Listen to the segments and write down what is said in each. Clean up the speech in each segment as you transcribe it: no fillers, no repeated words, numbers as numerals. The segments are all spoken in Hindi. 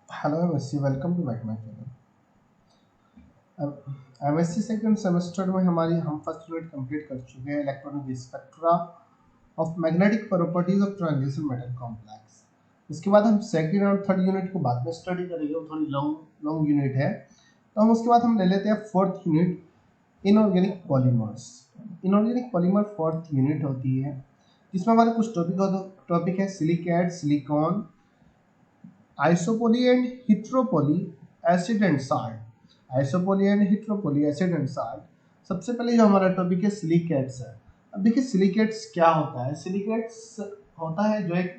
Hello MSc, welcome to back my channel. अब एमएससी सेकंड सेमेस्टर में हम फर्स्ट यूनिट कंप्लीट कर चुके हैं, electronic spectra of magnetic properties of transition metal complex. उसके बाद हम सेकंड और थर्ड यूनिट को बाद में स्टडी करेंगे, वो थोड़ी लॉन्ग लॉन्ग यूनिट है। तो हम उसके बाद हम ले लेते हैं fourth unit, inorganic polymers. Inorganic polymer fourth unit होती है, जिसमें हमारे कुछ टॉपिक है silicate, silicon, isopoly and heteropoly, acid and salt. Isopoly and heteropoly, acid and salt. सबसे पहले जो हमारा टॉपिक है सिलिकेट्स है। अब देखिए सिलिकेट्स क्या होता है। सिलिकेट्स होता है जो एक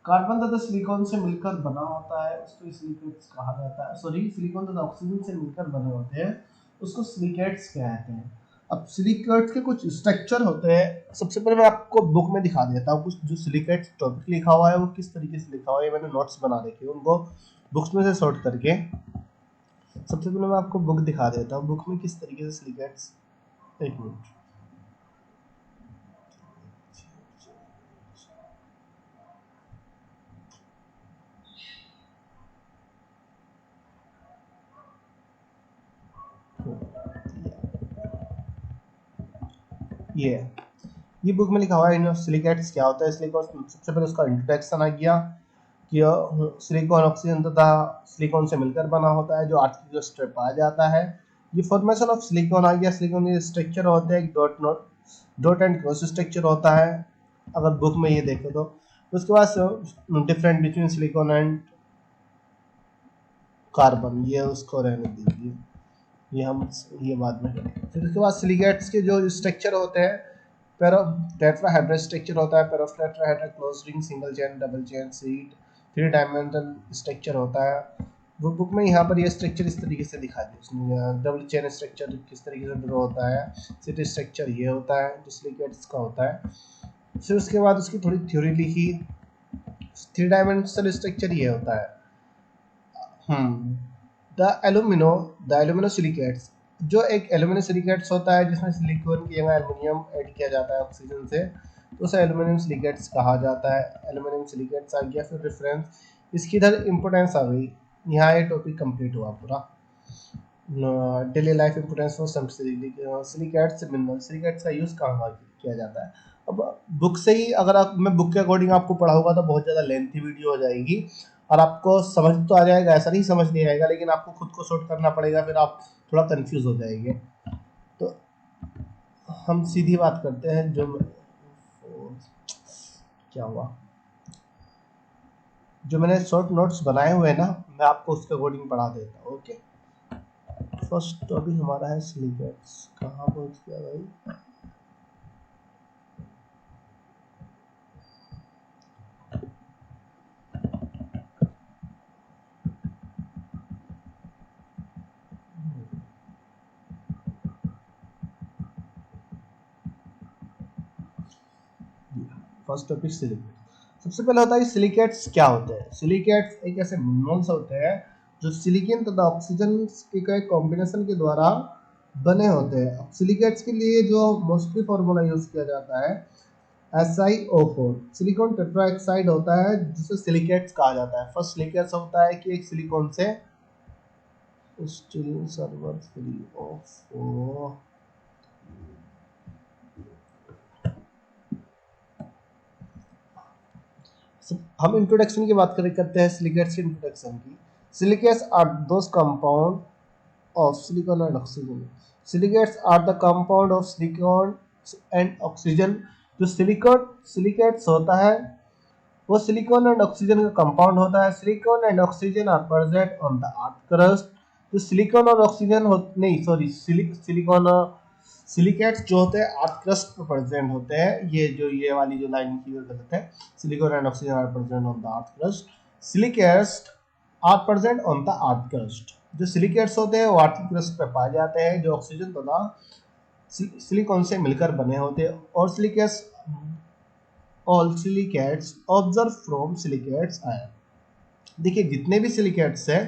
कार्बन तथा सिलिकॉन से मिलकर बना होता है, उसको सिलिकेट्स कहा जाता है। सॉरी, सिलिकॉन तथा ऑक्सीजन से मिलकर बने होते हैं, उसको सिलिकेट्स कहते हैं। अब सिलिकेट्स के कुछ स्ट्रक्चर होते हैं। सबसे पहले मैं आपको बुक में दिखा देता हूँ कुछ जो सिलिकेट्स टॉपिक लिखा हुआ है वो किस तरीके से लिखा हुआ है। मैंने नोट्स बना रखे हैं उनको बुक्स में से सॉर्ट करके। सबसे पहले मैं आपको बुक दिखा देता हूँ, बुक में किस तरीके से सिलिकेट्स। एक मिनट। ये ये बुक में लिखा हुआ है सिलिकेट्स क्या होता है। सिलिकॉन सबसे पहले उसका इंट्रोडक्शन आ गया कि सिलिकॉन ऑक्सीजन तथा सिलिकॉन से मिलकर बना होता है, जो आर्टिकल स्टेप आ जाता है। ये फॉर्मेशन ऑफ सिलिकॉन आ गया। सिलिकॉन ये स्ट्रक्चर होता है, डॉट एंड क्रॉस स्ट्रक्चर होता है अगर बुक में ये देखे तो। उसके बाद different between silicon and carbon, ये उसको रहने दीजिए, ये हम ये बाद में करेंगे। फिर उसके बाद सिलिकेट्स के जो स्ट्रक्चर होते हैं, पैरा टेट्राहेड्रल स्ट्रक्चर होता है, para of tetrahedral, close ring, single chain, double chain, seat, three dimensional structure होता है। वो बुक में यहाँ पर ये स्ट्रक्चर इस तरीके से दिखा दिया उसने। डबल चेन स्ट्रक्चर किस तरीके से ड्रॉ होता है, सीट स्ट्रक्चर ये होता है जो सिलिकेट्स का होता है। फिर उसके बाद उसकी थोड़ी थ्योरी लिखी। थ्री डायमेंशनल स्ट्रक्चर ये होता है। द एलुमिनो द एलुमिनो सिलिकेट्स, जो एक एलुमिनो सिलिकेट्स होता है जिसमें सिलिकॉन की जगह एल्युमिनियम ऐड किया जाता है ऑक्सीजन से, तो उसे एल्युमिनियम सिलिकेट्स कहा जाता है। एल्युमिनियम सिलिकेट्स आ गया। फिर रेफरेंस, इसकी इधर इंपोर्टेंस आ गई। यहाँ ये टॉपिक कंप्लीट हुआ पूरा। Daily life importance for some silicates mineral. Silicates का यूज़ कहाँ किया जाता है। अब बुक से ही अगर मैं बुक के अकॉर्डिंग आपको पढ़ाऊंगा तो बहुत ज़्यादा लेंथी वीडियो हो जाएगी, और आपको समझ तो आ जाएगा, ऐसा नहीं समझ नहीं आएगा, लेकिन आपको खुद को सॉर्ट करना पड़ेगा, फिर आप थोड़ा कंफ्यूज हो जाएंगे। तो हम सीधी बात करते हैं। क्या हुआ, जो मैंने शॉर्ट नोट्स बनाए हुए हैं ना, मैं आपको उसके अकॉर्डिंग पढ़ा देता हूँ। ओके, फर्स्ट टॉपिक हमारा है सिलिकेट्स। कहाँ पहुँच गया भाई। First topic silicate. सबसे पहले होता है सिलिकेट्स क्या होते हैं। सिलिकेट्स एक ऐसे मिनरल्स होते हैं जो सिलिकॉन तथा ऑक्सीजन के कॉम्बिनेशन के द्वारा बने होते हैं। अब सिलिकेट्स के लिए जो मोस्टली फॉर्मूला यूज किया जाता है SiO4, सिलिकॉन टेट्राऑक्साइड होता है, जिसे सिलिकेट्स कहा जाता है। फर्स्ट सिलिकेट्स होता है कि एक सिलिकॉन से स्टील सर्वर फ्री ऑफ। हम इंट्रोडक्शन की बात करते हैं सिलिकेट्स की इंट्रोडक्शन की। Silicates are those compound of silicon and oxygen. Silicates are the compound of silicon and oxygen. जो सिलिकेट्स होता है वो सिलिकॉन एंड ऑक्सीजन का कंपाउंड होता है। Silicon and oxygen are present on the earth crust. जो सिलिकॉन और ऑक्सीजन हो नहीं सॉरी सिलिकॉन सिलिकेट्स जो होते हैं अर्थ क्रस्ट पर प्रेजेंट होते हैं। ये वाली जो लाइन की गलत है। Silicon and oxygen are present on the earth crust. Silicates are present on the earth crust. जो सिलिकेट्स होते हैं वो अर्थ क्रस्ट पर पाए जाते हैं, जो ऑक्सीजन तथा सिलिकॉन से मिलकर बने होते हैं। और silicates all silicates observe from silicates ion. देखिए जितने भी सिलिकेट्स हैं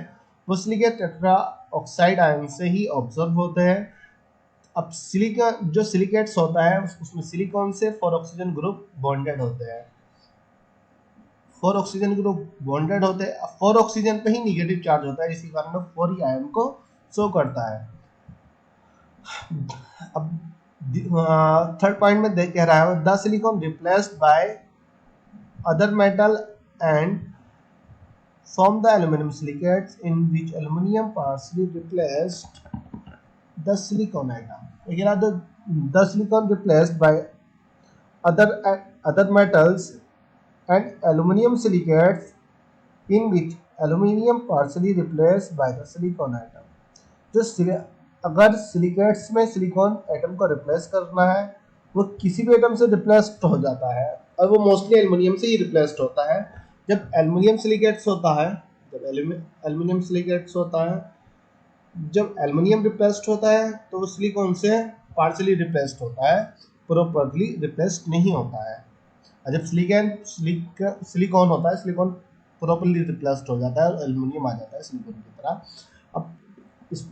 वो सिलिकेट टेट्रा ऑक्साइड आयन से ही ऑब्जर्व होते हैं। अब सिलिकॉन जो सिलिकेट्स होता है उसमें सिलिकॉन से 4 ऑक्सीजन ग्रुप बॉन्डेड होते हैं। 4 ऑक्सीजन ग्रुप बॉन्डेड होते हैं, 4 ऑक्सीजन पे ही निगेटिव चार्ज होता है, इसी कारण 4 आयन को शो करता है। अब थर्ड पॉइंट में देख कह रहा है the silicon replaced by other metal and from the aluminum silicates in which aluminum partially replaced the silicon atom. Again, the silicon replaced by other metals and aluminum silicates in which aluminum partially replaced by the silicon atom. जो अगर सिलिकेट्स में सिलिकॉन एटम को रिप्लेस करना है वो किसी भी एटम से रिप्लेस्ड हो जाता है और वो मोस्टली एल्युमिनियम से ही रिप्लेस्ड होता है। जब एल्युमिनियम सिलिकेट्स होता है जब एल्युमिनियम रिप्लेस्ड होता है तो वो सिलिकॉन से पार्शियली रिप्लेस्ड होता है, प्रॉपरली रिप्लेस्ड नहीं होता है। और जब सिलिकॉन होता है सिलिकॉन प्रॉपरली रिप्लेस्ड हो जाता है और एल्युमिनियम आ जाता है सिलिकॉन की तरह। अब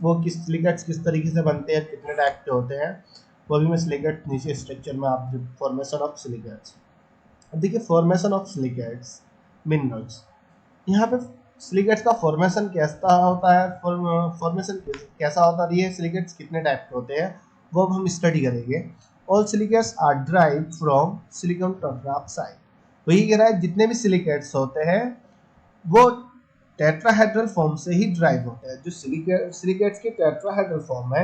वो सिलिकेट्स किस तरीके से बनते हैं, कितने टाइप के होते हैं, वो भी मैं सिलिकेट नीचे स्ट्रक्चर में आप फॉर्मेशन ऑफ सिलिकेट्स। अब देखिए फॉर्मेशन ऑफ सिलिकेट्स मिनरल्स। यहाँ पे सिलिकेट्स का फॉर्मेशन कैसा होता है, फॉर्मेशन कैसा होता है, ये सिलिकेट्स कितने टाइप के होते हैं वो हम स्टडी करेंगे। All silicates are derived from silicon tetraoxide. वही कह रहा है जितने भी सिलिकेट्स होते हैं वो टेट्राहेड्रल फॉर्म से ही ड्राइव होते हैं। जो सिलिकेट्स की टेट्राहेड्रल फॉर्म है,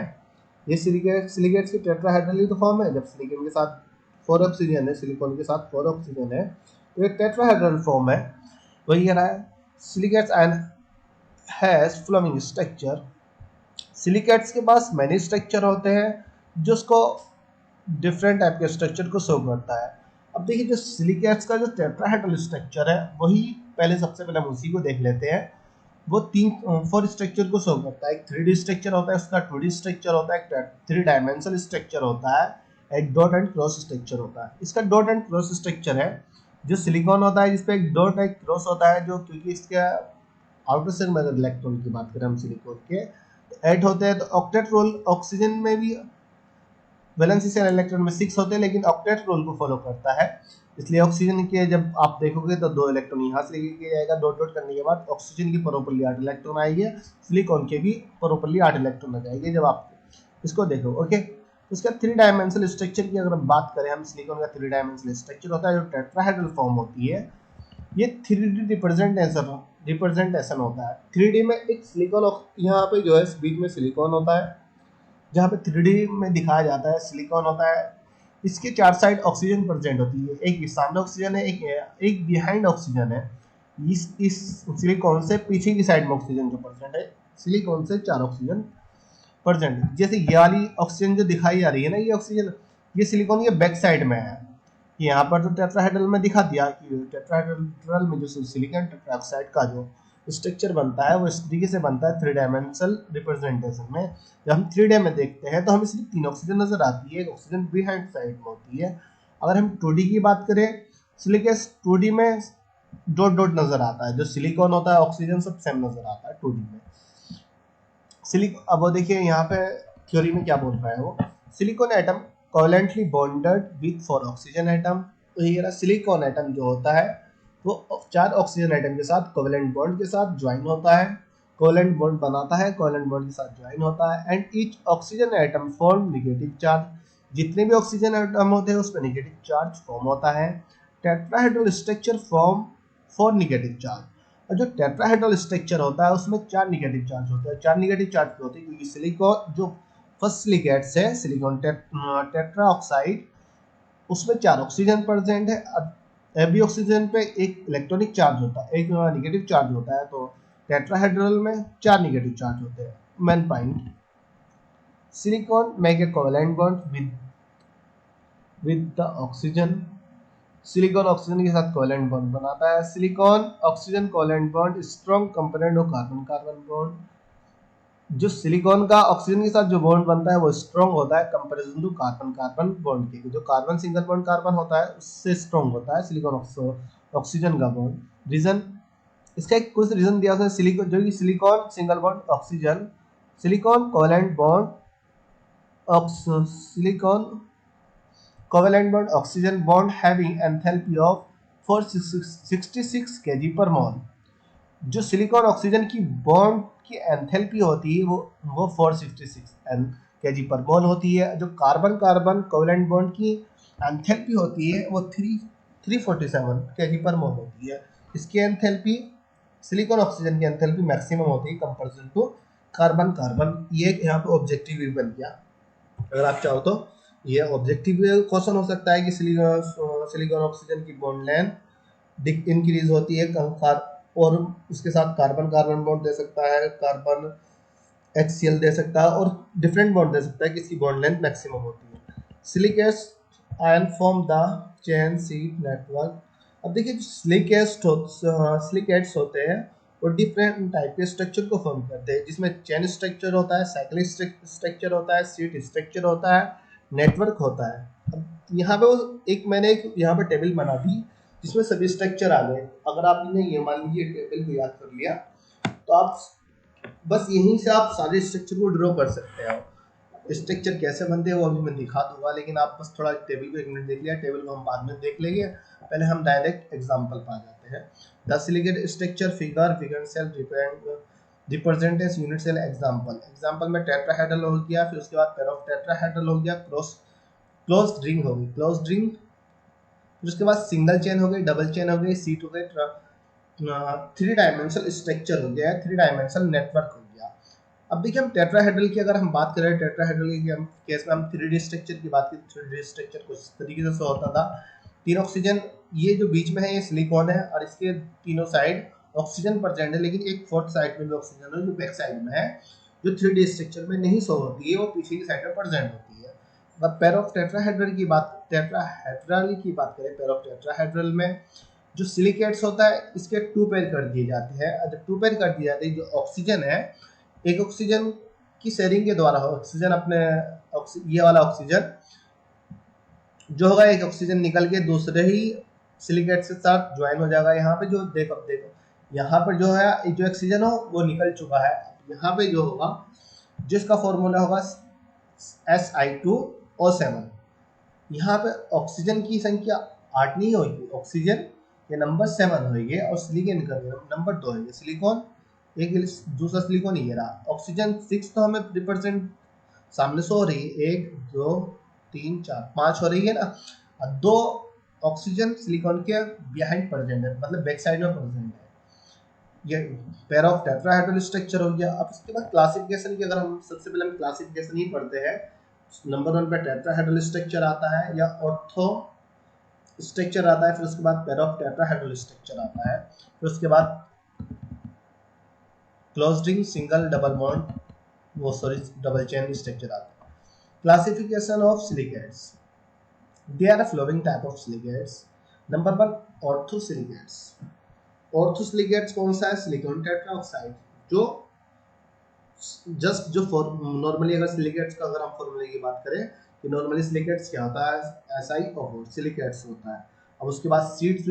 ये सिलिकेट्स की टेट्राहेड्रल ही तो फॉर्म है। जब सिलिकॉन के साथ 4 ऑक्सीजन है, सिलिकॉन के साथ 4 ऑक्सीजन है तो ये टेट्राहेड्रल फॉर्म है। वही कह रहा है silicates and has flowing structure. सिलिकेट्स के पास मैनी स्ट्रक्चर होते हैं जो उसको डिफरेंट टाइप के स्ट्रक्चर को शो करता है। अब देखिए जो सिलिकेट्स का जो टेट्राहेड्रल स्ट्रक्चर है वही पहले सबसे पहले हम उसी को देख लेते हैं। वो 4 स्ट्रक्चर को शो करता है। एक 3D स्ट्रक्चर होता है, उसका 2D स्ट्रक्चर होता है, एक 3 डायमेंशनल स्ट्रक्चर होता है, एक डॉट एंड क्रॉस स्ट्रक्चर होता है। इसका डॉट एंड क्रॉस स्ट्रक्चर है जो सिलिकॉन होता है जिसपे एक डॉट एक क्रॉस होता है, जो क्योंकि इसका आउटर शेल में इलेक्ट्रॉन की बात करें हम सिलिकॉन के 8 होते हैं तो ऑक्टेट रोल ऑक्सीजन में भी वैलेंसी शेल इलेक्ट्रॉन में 6 होते हैं लेकिन ऑक्टेट रोल को फॉलो करता है। इसलिए ऑक्सीजन के जब आप देखोगे तो 2 इलेक्ट्रॉन यहाँ से लेके किया जाएगा, डॉट डॉट करने के बाद ऑक्सीजन की प्रॉपर्ली 8 इलेक्ट्रॉन आएंगे, सिलिकॉन के भी प्रॉपर्ली 8 इलेक्ट्रॉन आ जाएंगे जब आप इसको देखो। ओके, उसका 3 डायमेंशनल स्ट्रक्चर की अगर बात करें हम, सिलिकॉन का 3 डायमेंशनल स्ट्रक्चर होता है जो टेट्राहेड्रल फॉर्म होती है। ये 3D रिप्रेजेंटेशन होता है। 3D में एक सिलिकॉन यहाँ पे जो है बीच में सिलिकॉन होता है जहाँ पे 3D में दिखाया जाता है सिलिकॉन होता है। इसके 4 साइड ऑक्सीजन प्रेजेंट होती है, एक सामने ऑक्सीजन है, एक बिहाइंड ऑक्सीजन है। इस सिलिकॉन से पीछे की साइड में ऑक्सीजन जो प्रेजेंट है, सिलिकॉन से 4 ऑक्सीजन प्रेजेंट है। जैसे ये वाली ऑक्सीजन जो दिखाई जा रही है ना, ये ऑक्सीजन ये सिलिकॉन के बैक साइड में है। यहाँ पर तो टेट्राहेड्रल में दिखा दिया कि टेट्राहेड्रल में जो सिलिकॉन टेट्राऑक्साइड का जो स्ट्रक्चर बनता है वो इस तरीके से बनता है 3 डायमेंशनल रिप्रेजेंटेशन में। जब हम 3D में देखते हैं तो हमें सिर्फ 3 ऑक्सीजन नजर आती है, एक ऑक्सीजन बिहाइंड साइड में होती है। अगर हम 2D की बात करें, सिलिकॉन 2D में डॉट डॉट नजर आता है, जो सिलिकॉन होता है ऑक्सीजन सब सेम नजर आता है 2D में। अब वो देखिए यहाँ पे थ्योरी में क्या बोल रहा है वो, silicon atom covalently bonded with 4 oxygen atom. तो ये सिलिकॉन एटम जो होता है वो 4 ऑक्सीजन एटम के साथ कोवेलेंट बॉन्ड के साथ ज्वाइन होता है, कोवेलेंट बॉन्ड बनाता है, कोवेलेंट बॉन्ड के साथ ज्वाइन होता है। And each oxygen atom form negative charge. जितने भी ऑक्सीजन एटम होते हैं उसमें नेगेटिव चार्ज फॉर्म होता है। Tetrahedral structure form 4 negative charge. और जो टेट्राहेड्रल स्ट्रक्चर होता है उसमें 4 नेगेटिव चार्ज होते हैं। 4 नेगेटिव चार्ज क्यों होते हैं? क्योंकि सिलिकॉन जो फर्स्ट सिलिकेट्स है सिलिकॉन टेट्राऑक्साइड, उसमें 4 ऑक्सीजन प्रेजेंट है। अब एवरी ऑक्सीजन पे एक इलेक्ट्रॉनिक चार्ज होता है, एक नेगेटिव चार्ज होता है, तो टेट्राहेड्रल में 4 नेगेटिव चार्ज होते हैं। Main point, silicon make a covalent bond with the oxygen. Silicon oxygen के साथ कोवेलेंट बॉन्ड बनाता है। Silicon oxygen covalent bond strong component of carbon carbon bond. जो सिलिकॉन का ऑक्सीजन के साथ जो बॉन्ड बनता है वो स्ट्रॉन्ग होता है comparison to carbon carbon bond के। जो कार्बन सिंगल बॉन्ड कार्बन होता है उससे स्ट्रॉन्ग होता है सिलिकॉन ऑक्सीजन का बॉन्ड। रीजन, इसका एक कुछ रीजन दिया उसने, सिलिकॉन जो कि silicon single bond oxygen, silicon covalent bond silicon covalent bond oxygen bond having enthalpy of 466 kg पर मोल। जो सिलिकॉन ऑक्सीजन की बॉन्ड की एंथैल्पी होती है वो 466 kg पर मोल होती है। जो कार्बन कार्बन कोवेलेंट बॉन्ड की एंथैल्पी होती है वो 347 kg पर मोल होती है। इसकी एंथैल्पी सिलिकॉन ऑक्सीजन की एंथैल्पी मैक्सिमम होती है कंपैरिजन टू कार्बन कार्बन। ये यहाँ पे ऑब्जेक्टिव भी बन गया। अगर आप चाहो तो ये ऑब्जेक्टिव क्वेश्चन हो सकता है कि सिलिकॉन ऑक्सीजन की बॉन्ड लेंथ इंक्रीज होती है और उसके साथ कार्बन कार्बन बॉन्ड दे सकता है, कार्बन HCl दे सकता है और डिफरेंट बॉन्ड दे सकता है कि इसकी बॉन्ड लेंथ मैक्सिमम होती है। Silicates ion form the chain seat network. अब देखिए जो सिलिकेट्स होते हैं वो डिफरेंट टाइप के स्ट्रक्चर को फॉर्म करते हैं, जिसमें चेन स्ट्रक्चर होता है, साइक्लिक स्ट्रक्चर होता है, सीट स्ट्रक्चर होता है, नेटवर्क होता है। अब यहाँ पे मैंने एक यहाँ पे टेबल बना दी जिसमें सभी स्ट्रक्चर आ गए। अगर आपने ये मान लीजिए टेबल को याद कर लिया तो आप बस यहीं से आप सारे स्ट्रक्चर को ड्रॉ कर सकते हो। स्ट्रक्चर कैसे बनते हैं वो अभी मैं दिखा दूंगा, लेकिन आप बस थोड़ा टेबल को 1 मिनट देख लिया, टेबल को हम बाद में देख लेंगे। पहले हम डायरेक्ट एग्जांपल पा जाते हैं। The silicate structure figure cell represent as unit cell example में टेट्राहेड्रल हो गया, फिर उसके बाद पेयर ऑफ टेट्राहेड्रल हो गया, क्लोज्ड रिंग हो गई, क्लोज्ड रिंग, फिर उसके बाद सिंगल चेन हो गई, डबल चेन हो गई, सीट हो गई, 3 डायमेंशनल स्ट्रक्चर हो गया, 3 डायमेंशनल नेटवर्क हो गया। अब देखिए हम टेट्राहेड्रल की अगर हम बात करें, टेट्राहेड्रल के केस में हम 3D स्ट्रक्चर की बात करें। 3D स्ट्रक्चर कुछ तरीके से होता था। 3 ऑक्सीजन, ये जो बीच में है ये सिलिकॉन है और इसके तीनों साइड ऑक्सीजन प्रेजेंट है, लेकिन एक फोर्थ साइड में भी ऑक्सीजन है जो बैक साइड में है, जो 3D स्ट्रक्चर में नहीं शो होती है, वो पीछे की साइड में प्रेजेंट होती है। अब पेयर ऑफ टेट्राहेड्रल की बात करें, पेयर ऑफ टेट्राहेड्रल में जो सिलिकेट्स होता है इसके 2 पेयर कर दिए जाते हैं। जब 2 पेयर कर दिए जाते हैं, जो ऑक्सीजन है एक ऑक्सीजन की शेयरिंग के द्वारा ऑक्सीजन अपने ये वाला ऑक्सीजन जो होगा, एक ऑक्सीजन निकल के दूसरे ही सिलिकेट के साथ ज्वाइन हो जाएगा। यहाँ पे जो देखो यहाँ पर जो है जो ऑक्सीजन हो वो निकल चुका है। यहाँ पे जो होगा जिसका फॉर्मूला होगा Si2O7। यहाँ पे ऑक्सीजन की संख्या 8 नहीं होगी, ऑक्सीजन ये नंबर 7 होगी और सिलिकॉन का नंबर 2 है। सिलिकॉन एक दूसरा सिलिकॉन ये रहा। ऑक्सीजन 6 तो हमें रिप्रेजेंट सामने से हो रही है, 1 2 3 4 5 हो रही है ना। और 2 ऑक्सीजन सिलिकॉन के बिहाइंड प्रेजेंट है, मतलब बैक साइड में प्रेजेंट है। ये पेयर ऑफ टेट्राहेड्रल स्ट्रक्चर हो गया। अब इसके बाद क्लासिफिकेशन की अगर हम सबसे पहले हम क्लासिफिकेशन ही पढ़ते हैं। नंबर 1 पे टेट्राहेड्रल स्ट्रक्चर आता है या ऑर्थो स्ट्रक्चर आता है, फिर उसके बाद पेयर ऑफ टेट्राहेड्रल स्ट्रक्चर आता है, फिर उसके बाद closed ring, single, double bond, double chain structure आता है। Classification of silicates, there are following type of silicates। Number 1 ऑर्थोसिलिकेट्स। ऑर्थोसिलिकेट्स कौन सा है? सिलिकॉन टेट्राऑक्साइड, जो जस्ट जो नॉर्मली अगर सिलिकेट्स का अगर हम फॉर्मूले की बात करें कि नॉर्मली सिलिकेट्स क्या होता है, SiO4 सिलिकेट्स होता है। अब उसके बाद सीड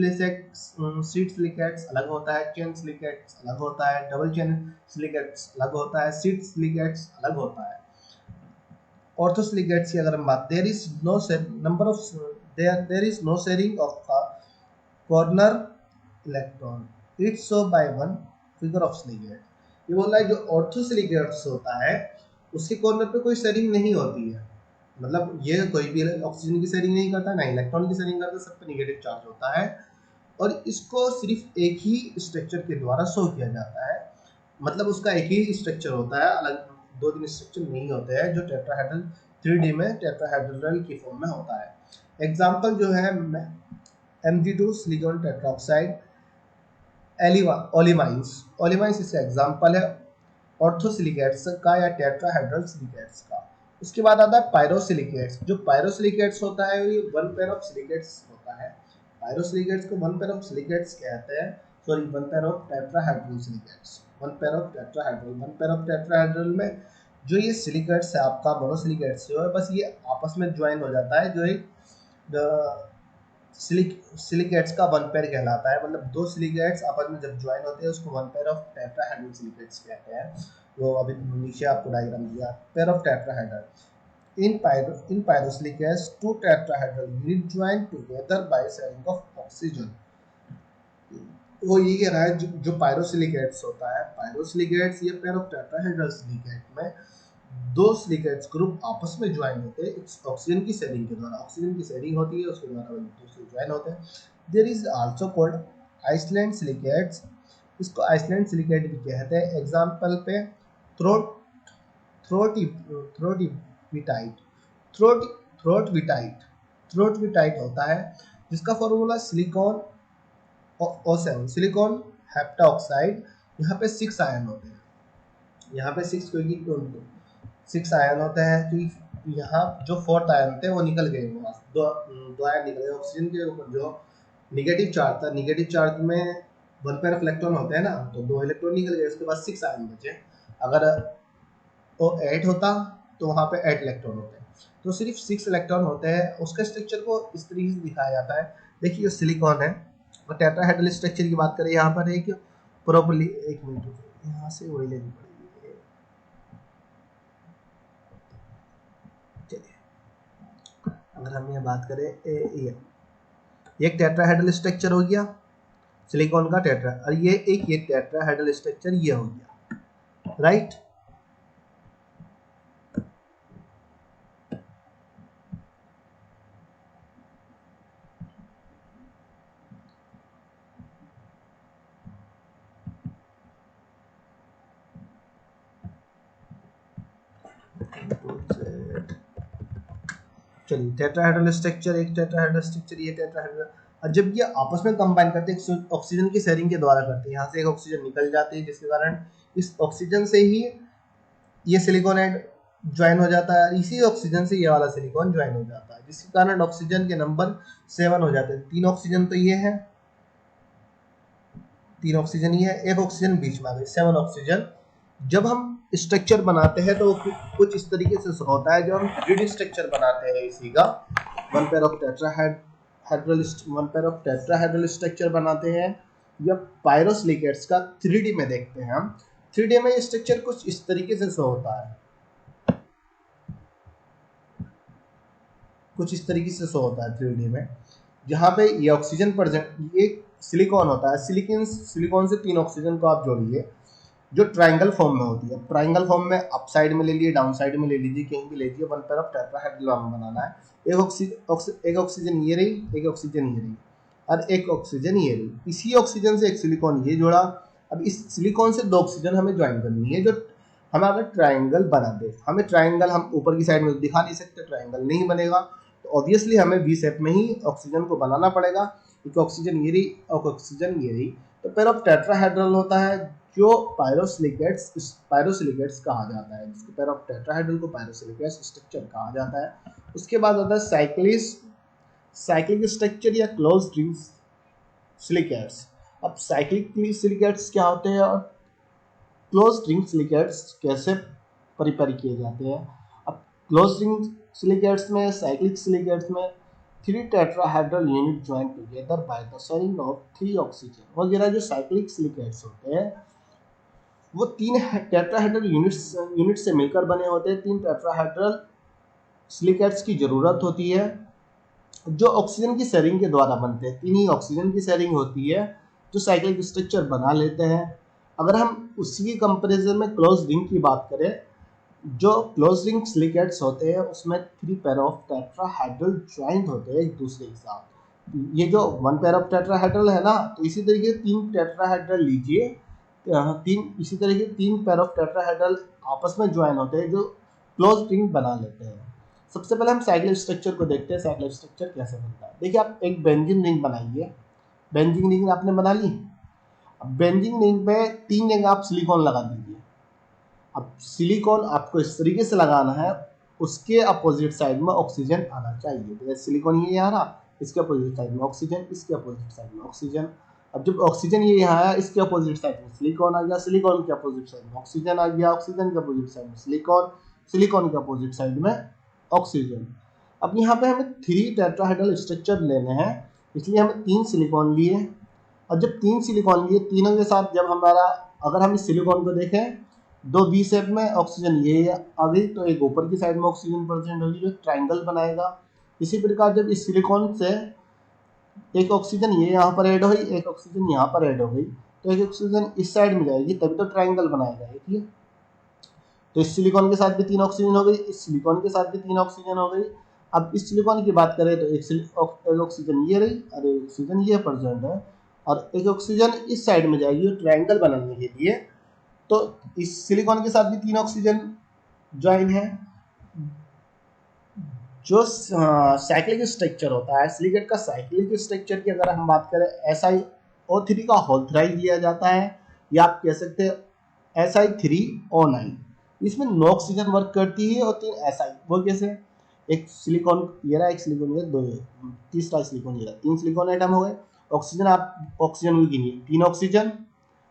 सिलिकेट्स अलग होता है, चेन सिलिकेट्स अलग होता है, डबल चेन सिलिकेट्स अलग होता है, सीड सिलिकेट्स अलग होता है। ऑर्थोसिलिकेट्स की अगर हम बात, there is no sharing of corner electron, it's so by one figure of silicate। ये बोल रहा है जो ऑर्थोसिलिकेट्स होता है उसके कॉर्नर पे कोई शेयरिंग नहीं होती है, मतलब ये कोई भी ऑक्सीजन की शेयरिंग नहीं करता, ना इलेक्ट्रॉन की शेयरिंग करता, सब पे नेगेटिव चार्ज होता है और इसको सिर्फ एक ही स्ट्रक्चर के द्वारा शो किया जाता है। मतलब उसका एक ही स्ट्रक्चर होता है, अलग 2-3 स्ट्रक्चर नहीं होते हैं, जो टेट्राहेड्रल 3D में टेट्राहेड्रल की फॉर्म में होता है। एग्जांपल जो है Mg2 सिलिकॉन टेट्राऑक्साइड, ओलिमाइंस इसका एग्जांपल है ऑर्थोसिलिकेट्स का या टेट्राहेड्रल सिलिकेट्स का। उसके बाद आता है पायरोसिलिकेट्स। जो पायरोसिलिकेट्स होता है ये 1 पेयर ऑफ सिलिकेट्स होता है। पायरोसिलिकेट्स को 1 पेयर ऑफ सिलिकेट्स कहते हैं, sorry 1 pair of tetrahedral silicates. 1 pair of tetrahedral में जो ये सिलिकेट्स है आपका मोनोसिलिकेट्स जो है, बस ये आपस में ज्वाइन हो जाता है, जो एक सिलिकेट्स का 1 पेयर कहलाता है। मतलब 2 सिलिकेट्स आपस में जब ज्वाइन होते हैं उसको 1 पेयर ऑफ टेट्राहेड्रल सिलिकेट्स कहते हैं। वो अभी नीचे आपको डायग्राम दिया, pair of tetrahedral. In pyrosilicates, 2 tetrahedral units join together by sharing of oxygen। वो ये कह रहा है जो पायरोसिलिकेट्स होता है, पायरोसिलिकेट्स ये पेयर ऑफ टेट्राहेड्रल सिलिकेट में दो सिलिकेट्स ग्रुप आपस में ज्वाइन होते हैं इस ऑक्सीजन की शेयरिंग के द्वारा। ऑक्सीजन की शेयरिंग होती है, उसके द्वारा वो दूसरे ज्वाइन होते हैं। There is also called island silicates, इसको आइसलैंड सिलिकेट भी कहते हैं। एग्जांपल पे थ्रोट थ्रोट थ्रोटविटाइट थ्रोट थ्रोटविटाइट थ्रोटविटाइट होता है, जिसका फॉर्मूला सिलिकॉन O7 सिलिकॉन हेप्टाऑक्साइड। यहाँ पे 6 आयन होते हैं, यहाँ पे 6 क्योंकि 6 आयन होते हैं, क्योंकि यहाँ जो फोर्थ आयन थे वो निकल गए, दो आयन निकल गए। ऑक्सीजन के ऊपर जो निगेटिव चार्ज था, निगेटिव चार्ज में 1 पेयर ऑफ इलेक्ट्रॉन होते हैं ना, तो 2 इलेक्ट्रॉन निकल गए, उसके बाद 6 आयन बचे। अगर वो 8 होता तो वहाँ पे 8 इलेक्ट्रॉन होते हैं, तो सिर्फ 6 इलेक्ट्रॉन होते हैं। उसके स्ट्रक्चर को इस तरीके से दिखाया जाता है। देखिए ये सिलिकॉन है, और टेट्राहेड्रल स्ट्रक्चर की बात करें, यहाँ पर एक प्रॉपर्ली, एक मिनट यहाँ से वही लेनी पड़ेगी। चलिए अगर हम ये बात करें ये एक टेट्राहेड्रल स्ट्रक्चर हो गया सिलिकॉन का टेट्रा, और ये टेट्राहेड्रल स्ट्रक्चर ये हो गया, राइट। चलिए टेट्राहेड्रल स्ट्रक्चर, एक टेट्राहेड्रल स्ट्रक्चर, ये टेट्राहेड्रल, और जब ये आपस में कंबाइन करते हैं ऑक्सीजन की शेयरिंग के द्वारा करते हैं, यहाँ से एक ऑक्सीजन निकल जाती है, जिसके कारण इस ऑक्सीजन से ही ये सिलिकॉन एड ज्वाइन हो जाता है, इसी ऑक्सीजन से ये वाला सिलिकॉन ज्वाइन हो जाता है, जिसके कारण ऑक्सीजन के नंबर 7 हो जाते हैं। 3 ऑक्सीजन तो ये है, 3 ऑक्सीजन ये है, एक ऑक्सीजन बीच में आ गई, 7 ऑक्सीजन। जब हम स्ट्रक्चर बनाते हैं तो कुछ इस तरीके से होता है, जो हम 3D स्ट्रक्चर बनाते हैं इसी का, one pair of tetrahedral structure बनाते हैं, या पायरोसिलिकेट्स का 3D में देखते हैं हम। 3D में ये स्ट्रक्चर कुछ इस तरीके से शो होता है, कुछ इस तरीके से शो होता है 3D में, जहाँ पे ये ऑक्सीजन प्रेजेंट, ये सिलिकॉन होता है, सिलिकॉन से 3 ऑक्सीजन को आप जोड़िए, जो ट्रायंगल फॉर्म में होती है। ट्रायंगल फॉर्म में अप साइड में ले लिए, डाउन साइड में ले लीजिए, कहीं भी ले लीजिए, वन पेयर ऑफ टेट्राहेड्रल बनाना है। एक ऑक्सीजन ये रही, एक ऑक्सीजन ये रही, और एक ऑक्सीजन ये रही। इसी ऑक्सीजन से एक सिलिकॉन ये जोड़ा। अब इस सिलिकॉन से 2 ऑक्सीजन हमें ज्वाइन करनी है, जो हमारा ट्रायंगल बना दे। हमें ट्रायंगल हम ऊपर की साइड में दिखा नहीं सकते, ट्रायंगल नहीं बनेगा, तो ऑब्वियसली हमें वी शेप में ही ऑक्सीजन को बनाना पड़ेगा। एक ऑक्सीजन ये रही, एक ऑक्सीजन ये रही, तो पेयर ऑफ टेट्राहेड्रल होता है, जो पायरोसिलिकेट्स कहा जाता है, जिसके पेयर ऑफ टेट्राहेड्रल को पायरोसिलिकेट्स स्ट्रक्चर कहा जाता है। उसके बाद आता है साइक्लिक स्ट्रक्चर या क्लोज्ड रिंग सिलिकेट्स। अब साइक्लिक सिलिकेट्स क्या होते हैं और क्लोज्ड रिंग सिलिकेट्स कैसे परिपरी किए जाते हैं। अब क्लोज्ड रिंग सिलिकेट्स में, साइक्लिक सिलिकेट्स में 3 tetrahedral unit join together by the sharing of 3 oxygen वगैरह। जो साइक्लिक सिलिकेट्स होते हैं वो 3 टेट्राहेड्रल यूनिट से मिलकर बने होते हैं। 3 टेट्राहेड्रल सिलिकेट्स की जरूरत होती है, जो ऑक्सीजन की शेयरिंग के द्वारा बनते हैं। 3 ही ऑक्सीजन की शेयरिंग होती है जो साइक्लिक स्ट्रक्चर बना लेते हैं। अगर हम उसी की कंपैरिजन में क्लोज रिंग की बात करें, जो क्लोज रिंग सिलिकेट्स होते हैं उसमें 3 पेयर ऑफ टेट्राहेड्रल ज्वाइंट होते हैं एक दूसरे के साथ। ये जो 1 पेयर ऑफ टेट्राहेड्रल है ना, तो इसी तरीके से 3 टेट्राहेड्रल लीजिए, इसी तरह के 3 पेयर ऑफ टेट्राहेड्रल आपस में ज्वाइन होते हैं, जो क्लोज रिंग बना लेते हैं। सबसे पहले हम साइक्लिक स्ट्रक्चर को देखते हैं, साइक्लिक स्ट्रक्चर कैसे बनता है। देखिए आप एक बेंजीन रिंग बनाइए, बेंजीन रिंग आपने बना ली। अब बेंजीन रिंग पे 3 जगह आप सिलिकॉन लगा दीजिए। अब सिलिकॉन आपको इस तरीके से लगाना है, उसके अपोजिट साइड में ऑक्सीजन आना चाहिए। जैसे सिलिकॉन ये आ रहा, इसके अपोजिट साइड में ऑक्सीजन, इसके अपोजिट साइड में ऑक्सीजन। अब जब ऑक्सीजन ये यहाँ आया, इसके अपोजिट साइड में सिलिकॉन आ गया, सिलिकॉन के अपोजिट साइड में ऑक्सीजन आ गया, ऑक्सीजन के अपोजिट साइड में सिलिकॉन, सिलिकॉन के अपोजिट साइड में ऑक्सीजन। अब यहाँ पे हमें 3 टेट्राहेड्रल स्ट्रक्चर लेने हैं, इसलिए हमें 3 सिलिकॉन लिए। और जब 3 सिलिकॉन लिए, तीनों के साथ जब हमारा, अगर हम इस सिलिकॉन को देखें, 2 वी शेप में ऑक्सीजन ये आ गई, तो एक ऊपर की साइड में ऑक्सीजन प्रेजेंट होगी जो ट्रायंगल बनाएगा। इसी प्रकार जब इस सिलिकॉन से एक ऑक्सीजन ये यहाँ पर ऐड हुई, एक ऑक्सीजन यहाँ पर ऐड हो गई, तो एक ऑक्सीजन इस साइड में जाएगी तभी तो ट्राइंगल बनाएगा, ठीक है। तो इस सिलिकॉन के साथ भी 3 ऑक्सीजन हो गई, इस सिलिकॉन के साथ भी 3 ऑक्सीजन हो गई। अब इस सिलिकॉन की बात करें तो एक ऑक्सीजन ये रही और एक ऑक्सीजन ये प्रेजेंट है, और एक ऑक्सीजन इस साइड में जाएगी ट्राइंगल बनाने के लिए। तो इस सिलिकॉन के साथ भी 3 ऑक्सीजन ज्वाइन है। जो साइक्लिक स्ट्रक्चर होता है सिलिकेट का, साइक्लिक स्ट्रक्चर की अगर हम बात करें, SiO3 का होल थ्राइज लिया जाता है, या आप कह सकते हैं Si3O9। इसमें 9 ऑक्सीजन वर्क करती है और 3 Si। वो कैसे? एक सिलिकॉन ये रहा, एक सिलिकॉन ये, दो तीसरा सिलिकॉन ये रहा, 3 सिलिकॉन आइटम हो गए। ऑक्सीजन आप ऑक्सीजन को गिनिए, 3 ऑक्सीजन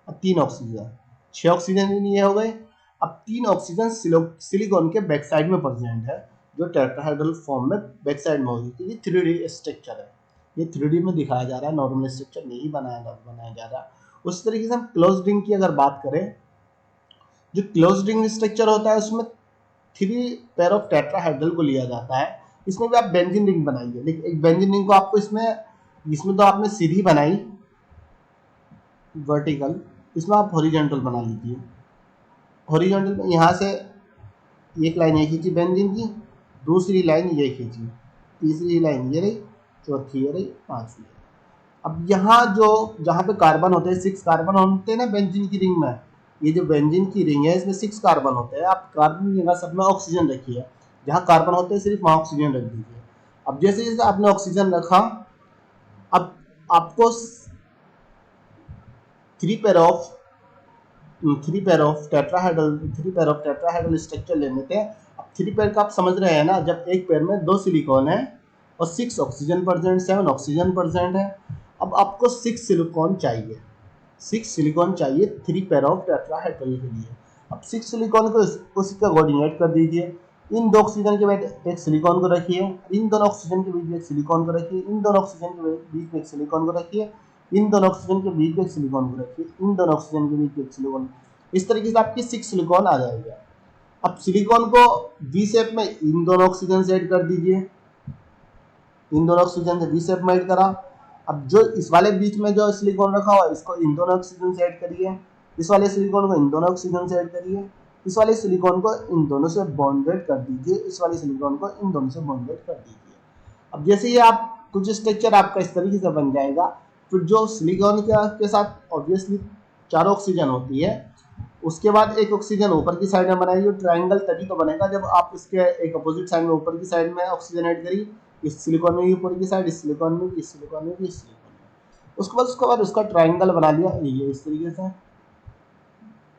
और 3 ऑक्सीजन, 6 ऑक्सीजन ये हो गए। अब 3 ऑक्सीजन सिलिकॉन के बैक साइड में प्रेजेंट है, जो टेट्राहेड्रल फॉर्म में बैक साइड में होगी, क्योंकि 3D स्ट्रक्चर है, ये 3D में दिखाया जा रहा है, नॉर्मल स्ट्रक्चर नहीं बनाया जा रहा। उस तरीके से हम क्लोज्ड रिंग की अगर बात करें, जो क्लोज्ड रिंग स्ट्रक्चर होता है उसमें 3 पेयर ऑफ टेट्राहेड्रल को लिया जाता है। इसमें भी आप बेंजीन रिंग बनाइए, लेकिन एक बेंजीन रिंग को आपको इसमें तो आपने सीधी बनाई वर्टिकल, इसमें आप हॉरिजॉन्टल बना लीजिए। हॉरिजॉन्टल में यहाँ से एक लाइन ये खींची बेंजीन की, दूसरी लाइन ये खींची, तीसरी लाइन ये रही, चौथी ये रही, पांचवी। अब यहाँ जहाँ पे कार्बन होते हैं, 6 कार्बन होते हैं ना बेंजीन की रिंग में, ये जो बेंजीन की रिंग है इसमें 6 कार्बन होते हैं। आप कार्बन की जगह सब में ऑक्सीजन रखिए, जहाँ कार्बन होते हैं सिर्फ वहाँ ऑक्सीजन रख दीजिए। अब जैसे जैसे आपने ऑक्सीजन रखा, अब आपको 3 पेयर ऑफ टेट्राहेड्रल स्ट्रक्चर लेने थे। अब 3 पेयर का आप समझ रहे हैं ना, जब एक पेयर में 2 सिलिकॉन है और 6 ऑक्सीजन प्रेजेंट, 7 ऑक्सीजन प्रेजेंट है। अब आपको 6 सिलिकॉन चाहिए, 6 सिलिकॉन चाहिए 3 पेयर ऑफ टेट्राहेड्रल के लिए। अब 6 सिलिकॉन को उसी का कोऑर्डिनेट कर दीजिए। इन 2 ऑक्सीजन के बीच एक सिलिकॉन को रखिए, इन दोनों ऑक्सीजन के बीच में एक सिलिकॉन को रखिए, इन दोनों ऑक्सीजन के बीच में एक सिलिकॉन को रखिए, इन दोनों ऑक्सीजन के बीच में एक सिलिकॉन को रखिए, इन दोनों ऑक्सीजन के बीच में एक सिलिकॉन। इस तरीके से आपकी 6 सिलिकॉन आ जाएगा। अब सिलिकॉन को वी शेप में इन दोनों ऑक्सीजन से ऐड कर दीजिए, इन दोनों ऑक्सीजन से वी शेप में ऐड करा। अब जो इस वाले बीच में जो सिलिकॉन रखा हुआ है, इसको इन दोनों ऑक्सीजन से ऐड करिए, इस वाले सिलिकॉन को इन दोनों ऑक्सीजन से ऐड करिए, इस वाले सिलिकॉन को इन दोनों से बॉन्डेड कर दीजिए, इस वाले सिलिकॉन को इन दोनों से बॉन्डेड कर दीजिए। अब जैसे ये आप कुछ स्ट्रक्चर आपका इस तरीके से बन जाएगा, फिर जो सिलिकॉन के साथ ऑब्वियसली 4 ऑक्सीजन होती है, उसके बाद एक ऑक्सीजन ऊपर की साइड में बनाइए। ट्राइंगल तभी तो बनेगा जब आप इसके एक अपोजिट साइड में ऊपर की साइड में ऑक्सीजन ऐड करिए, इस सिलिकॉन में भी ऊपर की साइड, इस सिलिकॉन में भी, इस सिलिकॉन में भी, इस सिलिकॉन में। उसके बाद उसका ट्राइंगल बना लिया, ये इस तरीके से,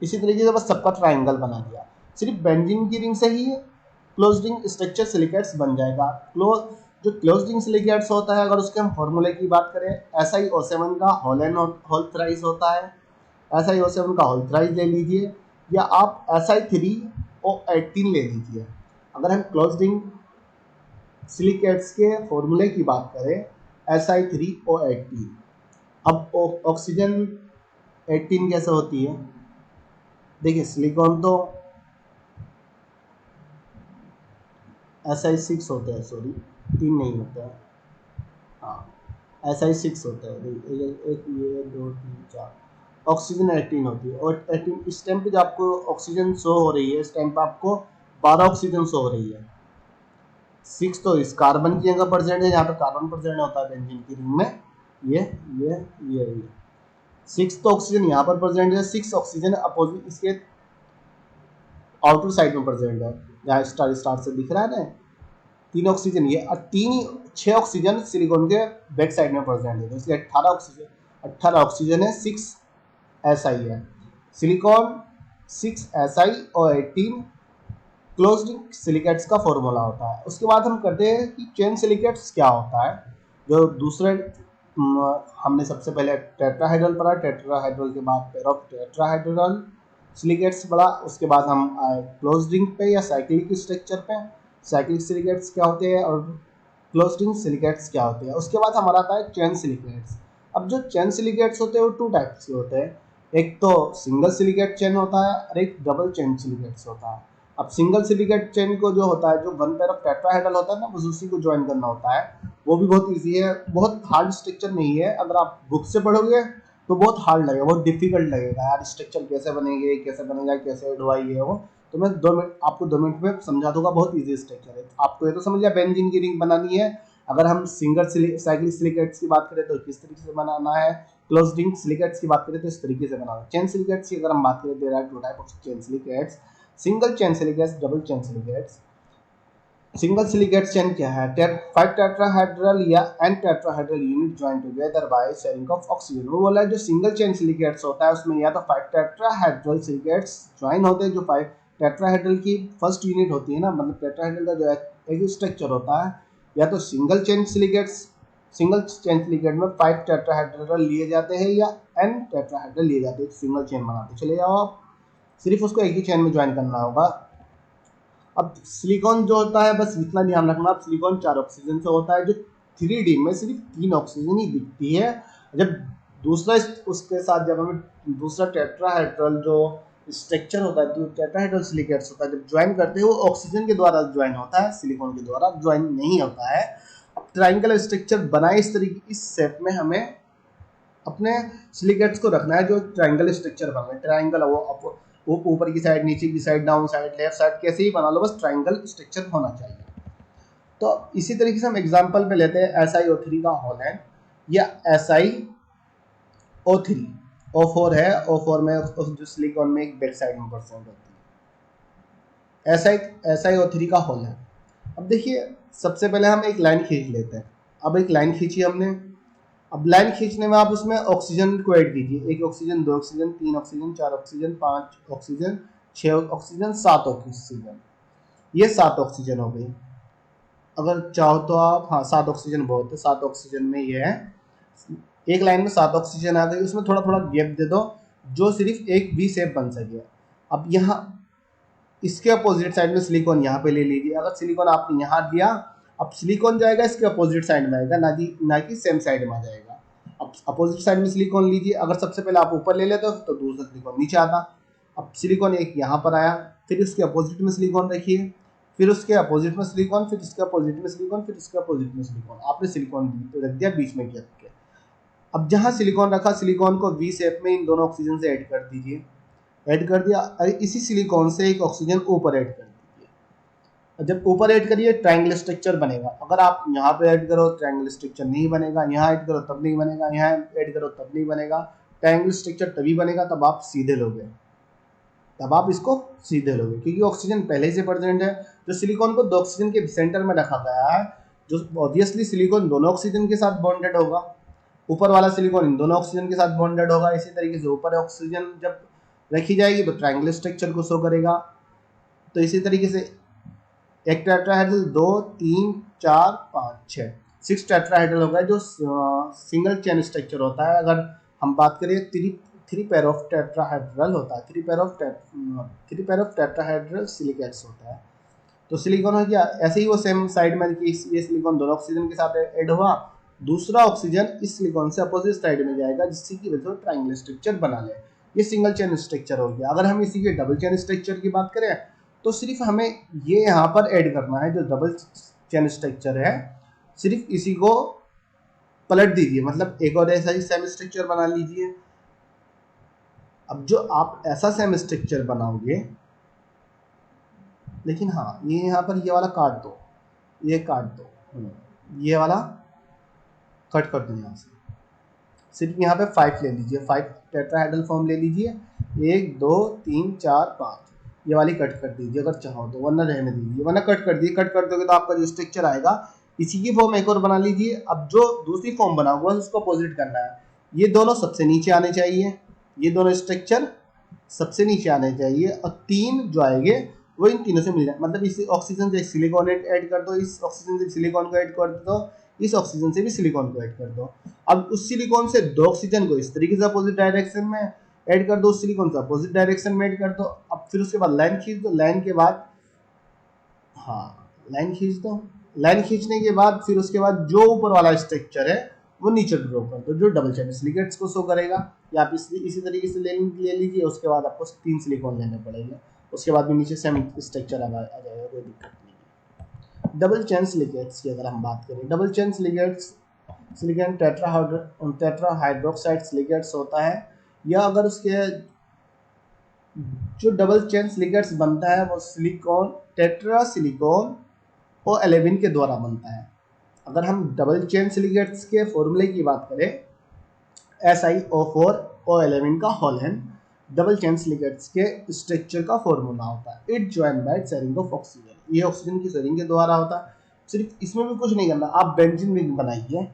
इसी तरीके से बस सबका ट्राइंगल बना दिया। सिर्फ बेंजीन की रिंग से ही क्लोज्ड रिंग स्ट्रक्चर सिलिकेट्स बन जाएगा। जो क्लोज्ड रिंग सिलिकेट्स होता है, अगर उसके हम फॉर्मूले की बात करें, SiO7 का होल थ्राइस होता है, SiO7 का होल थ्राइस ले लीजिए, या आप Si3O18 ले लीजिए। अगर हम क्लोज्ड रिंग सिलिकेट्स के फॉर्मूले की बात करें, Si3O18। अब ऑक्सीजन 18 कैसे होती है? देखिए सिलिकॉन तो Si6 होता है, सॉरी 3 नहीं होता है, हाँ Si6 होता है। एक ये 2 3 4, ऑक्सीजन 18 होती है। और 18 इस टाइम पे जो आपको ऑक्सीजन शो हो रही है, इस टाइम पे आपको 12 ऑक्सीजन शो हो रही है। 6 तो इस कार्बन की जगह प्रेजेंट है, जहाँ पे कार्बन प्रेजेंट होता है बेंजीन की रिंग में, ये 6 तो ऑक्सीजन यहाँ पर प्रेजेंट है, 6 ऑक्सीजन अपोजिट इसके आउटर साइड में प्रेजेंट है, जहाँ स्टार से दिख रहा है ना, 3 ऑक्सीजन ये, और 6 ऑक्सीजन सिलिकॉन के बैक साइड में प्रेजेंट है, तो इसलिए 18 ऑक्सीजन है, 6 Si है। सिलिकॉन 6 Si और 18 क्लोज्ड सिलिकेट्स का फॉर्मूला होता है। उसके बाद हम करते हैं कि चेन सिलिकेट्स क्या होता है। जो दूसरे हमने सबसे पहले टेट्राहेड्रल पढ़ा, टेट्राहेड्रल के बाद पेयर ऑफ टेट्राहेड्रल सिलिकेट्स पढ़ा, उसके बाद हम आए क्लोज्ड रिंग पे या साइक्लिक स्ट्रक्चर पे, साइक्लिक सिलिकेट्स क्या होते हैं और क्लोज्ड रिंग सिलिकेट्स क्या होते हैं। उसके बाद हमारा आता है चेन सिलिकेट्स। अब जो चेन सिलिकेट्स होते हैं वो 2 टाइप्स के होते हैं, एक तो सिंगल सिलिकेट चेन होता है और एक डबल चेन सिलिकेट्स होता है। अब सिंगल सिलिकेट चेन को जो होता है, जो वन पेयर ऑफ टेट्राहेड्रल होता है ना, बस उसी को ज्वाइन करना होता है। वो भी बहुत इजी है, बहुत हार्ड स्ट्रक्चर नहीं है। अगर आप बुक से पढ़ोगे तो बहुत हार्ड लगेगा, बहुत डिफिकल्ट लगेगा यार, स्ट्रक्चर कैसे बनेंगे, कैसे बनेगा, कैसे ढुआई है वो। तो मैं आपको 2 मिनट में समझा दूंगा, बहुत ईजी स्ट्रक्चर है। आपको ये तो समझ लिया बेंजीन की रिंग बनानी है। अगर हम सिंगल साइक्लिक सिलिकेट्स की बात करें तो किस तरीके से बनाना है, क्लोज्ड रिंग सिलिकेट्स की बात करें तो इस तरीके से बनाना है। चेन सिलिकेट्स की अगर हम बात करें, there are 2 type of chain silicates, single chain silicates, double chain silicates. Single silicate chain क्या है? 5 टेट्राहेड्रल या n tetrahedral unit join together by sharing of oxygen. वो बोला है जो सिंगल चेन सिलिकेट्स होता है उसमें या तो 5 टेट्राहेड्रल सिलिकेट्स ज्वाइन होते हैं, जो 5 टेट्राहेड्रल की फर्स्ट यूनिट होती है ना, मतलब टेट्राहेड्रल का जो एक स्ट्रक्चर होता है, या तो single chain silicates, single chain silicate में 5 टेट्राहेड्रल लिए जाते हैं या n टेट्राहेड्रल लिए जाते हैं, सिंगल चेन बनाते चले जाओ आप। सिर्फ उसको एक ही चेन में ज्वाइन करना होगा। अब सिलिकॉन जो होता है, बस इतना ध्यान रखना, अब सिलिकॉन 4 ऑक्सीजन से होता है, जो 3D में सिर्फ 3 ऑक्सीजन ही दिखती है। जब दूसरा उसके साथ जब हमें दूसरा टेट्राहेड्रल जो स्ट्रक्चर होता है, जो टेट्राहेड्रल सिलिकेट्स होता है, जब ज्वाइन करते हैं वो ऑक्सीजन के द्वारा ज्वाइन होता है, सिलिकॉन के द्वारा ज्वाइन नहीं होता है। अब ट्राइंगल स्ट्रक्चर बनाए इस तरीके, इस शेप में हमें अपने सिलिकेट्स को रखना है, जो ट्राइंगल स्ट्रक्चर बना है। ट्राइंगल वो ऊपर की साइड, नीचे की side, down side, left side, कैसे ही बना लो, बस ट्राइंगल स्ट्रक्चर होना चाहिए। तो इसी तरीके से हम एग्जांपल पे लेते हैं SiO3 का होल है, या SiO3, O4 है, O4 में जो सिलिकॉन में एक बैक साइड में परसेंट होती है, SiO3 का होल है। अब देखिए, सबसे पहले हम एक लाइन खींच लेते हैं। अब एक लाइन खींची हमने, अब लाइन खींचने में आप उसमें ऑक्सीजन को ऐड कीजिए, 1 oxygen, 2 oxygen, 3 oxygen, 4 oxygen, 5 oxygen, 6 oxygen, 7 oxygen. ये 7 ऑक्सीजन हो गई। अगर चाहो तो आप, हाँ 7 ऑक्सीजन बहुत है, 7 ऑक्सीजन में ये है, एक लाइन में 7 ऑक्सीजन आ गई, उसमें थोड़ा थोड़ा गैप दे दो जो सिर्फ एक वी शेप बन सके। अब यहाँ इसके अपोजिट साइड में सिलिकॉन यहाँ पे ले लीजिए। अगर सिलिकॉन आपने यहाँ दिया, अब सिलिकॉन जाएगा इसके अपोजिट साइड में आएगा, ना कि सेम साइड में आ जाएगा। अब अपोजिट साइड में सिलिकॉन लीजिए। अगर सबसे पहले आप ऊपर ले लेते हो तो दूसरा सिलिकॉन नीचे आता। अब सिलिकॉन एक यहाँ पर आया, फिर इसके अपोजिट में सिलिकॉन रखिए, फिर उसके अपोजिट में सिलिकॉन, फिर इसके अपोजिट में सिलिकॉन, फिर इसके अपोजिट में सिलिकॉन। आपने सिलिकॉन रख दिया बीच में गैप के। अब जहाँ सिलिकॉन रखा, सिलिकॉन को वी शेप में इन दोनों ऑक्सीजन से ऐड कर दीजिए। ऐड कर दिया, अरे इसी सिलिकॉन से एक ऑक्सीजन ऊपर ऐड कर दीजिए। जब ऊपर ऐड करिए ट्रायंगल स्ट्रक्चर बनेगा। अगर आप यहाँ पे ऐड करो ट्रायंगल स्ट्रक्चर नहीं बनेगा, यहाँ ऐड करो तब नहीं बनेगा, यहाँ ऐड करो तब नहीं बनेगा। ट्रायंगल स्ट्रक्चर तभी बनेगा तब आप सीधे लोगे, तब आप इसको सीधे लोगे, क्योंकि ऑक्सीजन पहले से प्रेजेंट है। जो सिलिकॉन को 2 ऑक्सीजन के सेंटर में रखा गया है, जो ऑब्वियसली सिलिकॉन दोनों ऑक्सीजन के साथ बॉन्डेड होगा, ऊपर वाला सिलिकॉन इन दोनों ऑक्सीजन के साथ बॉन्डेड होगा। इसी तरीके से ऊपर ऑक्सीजन जब रखी जाएगी तो ट्रायंगल स्ट्रक्चर को शो करेगा। तो इसी तरीके से एक टेट्राहेड्रल, 2, 3, 4, 5, 6, 6 टेट्राहेड्रल होगा, जो सिंगल चेन स्ट्रक्चर होता है। अगर हम बात करें 3 पेयर ऑफ टेट्राहेड्रल होता है, 3 पेयर ऑफ टेट्राहेड्रल सिलिकेट्स होता है। तो सिलिकॉन हो गया, ऐसे ही वो सेम साइड में ये सिलिकॉन दोनों ऑक्सीजन के साथ ऐड हुआ, दूसरा ऑक्सीजन इस सिलिकॉन से अपोजिट साइड में जाएगा, जिससे की वजह से ट्रायंगल स्ट्रक्चर बना ले। ये सिंगल चेन स्ट्रक्चर हो गया। अगर हम इसी के डबल चेन स्ट्रक्चर की बात करें तो सिर्फ हमें ये यहाँ पर ऐड करना है, जो डबल चेन स्ट्रक्चर है, सिर्फ इसी को पलट दीजिए, मतलब एक और ऐसा ही सेम स्ट्रक्चर बना लीजिए। अब जो आप ऐसा सेम स्ट्रक्चर बनाओगे, लेकिन हाँ ये यहाँ पर ये वाला काट दो, ये काट दो, ये वाला कट कर दो यहाँ से। सिर्फ यहाँ पे 5 ले लीजिए, 5 टेट्राहेड्रल फॉर्म ले लीजिए, 1, 2, 3, 4, 5, ये वाली कट कर दीजिए अगर चाहो तो, वरना रहने दीजिए, वरना कट कर दिए। कट कर दोगे तो आपका जो स्ट्रक्चर आएगा, इसी की फॉर्म एक और बना लीजिए। अब जो दूसरी फॉर्म बनाओगे उसको अपोजिट करना है। ये दोनों सबसे नीचे आने चाहिए, ये दोनों स्ट्रक्चर सबसे नीचे आने चाहिए, और 3 जो आएंगे वो इन तीनों से मिल जाए। मतलब इस ऑक्सीजन से सिलिकॉन ऐड कर दो, इस ऑक्सीजन से सिलिकॉन को ऐड कर दो, इस ऑक्सीजन से भी सिलिकॉन को ऐड कर दो। अब उस सिलिकॉन से 2 ऑक्सीजन को इस तरीके से अपोजिट डायरेक्शन में ऐड कर दो, उस सिलिकॉन से अपोजिट डायरेक्शन में ऐड कर दो। अब फिर उसके बाद लाइन खींच दो, लाइन के बाद, हाँ लाइन खींच दो, लाइन खींचने के बाद फिर उसके बाद जो ऊपर वाला स्ट्रक्चर है वो नीचे ड्रॉ कर दो, जो डबल चेन सिलिकेट्स को शो करेगा। या आप इसी तरीके से ले लीजिए। उसके बाद आपको 3 सिलिकॉन लेने पड़ेंगे, उसके बाद भी नीचे सेम स्ट्रक्चर आ जाएगा, कोई दिक्कत नहीं है। डबल चेन सिलिकेट्स की अगर हम बात करें, double chain silicates silicon tetrahydroxide silicates होता है, या अगर उसके जो डबल चेन सिलिकेट्स बनता है वो सिलिकॉन टेट्रा सिलिकॉन O11 के द्वारा बनता है। अगर हम डबल चेन सिलिकेट्स के फॉर्मूले की बात करें, SiO4 O11 का होलन डबल चेन सिलिकेट्स के स्ट्रक्चर का फॉर्मूला होता है। It join by sharing of oxygen, ये ऑक्सीजन की शेयरिंग के द्वारा होता है। सिर्फ इसमें भी कुछ नहीं करना, आप बेंजीन रिंग बनाइए,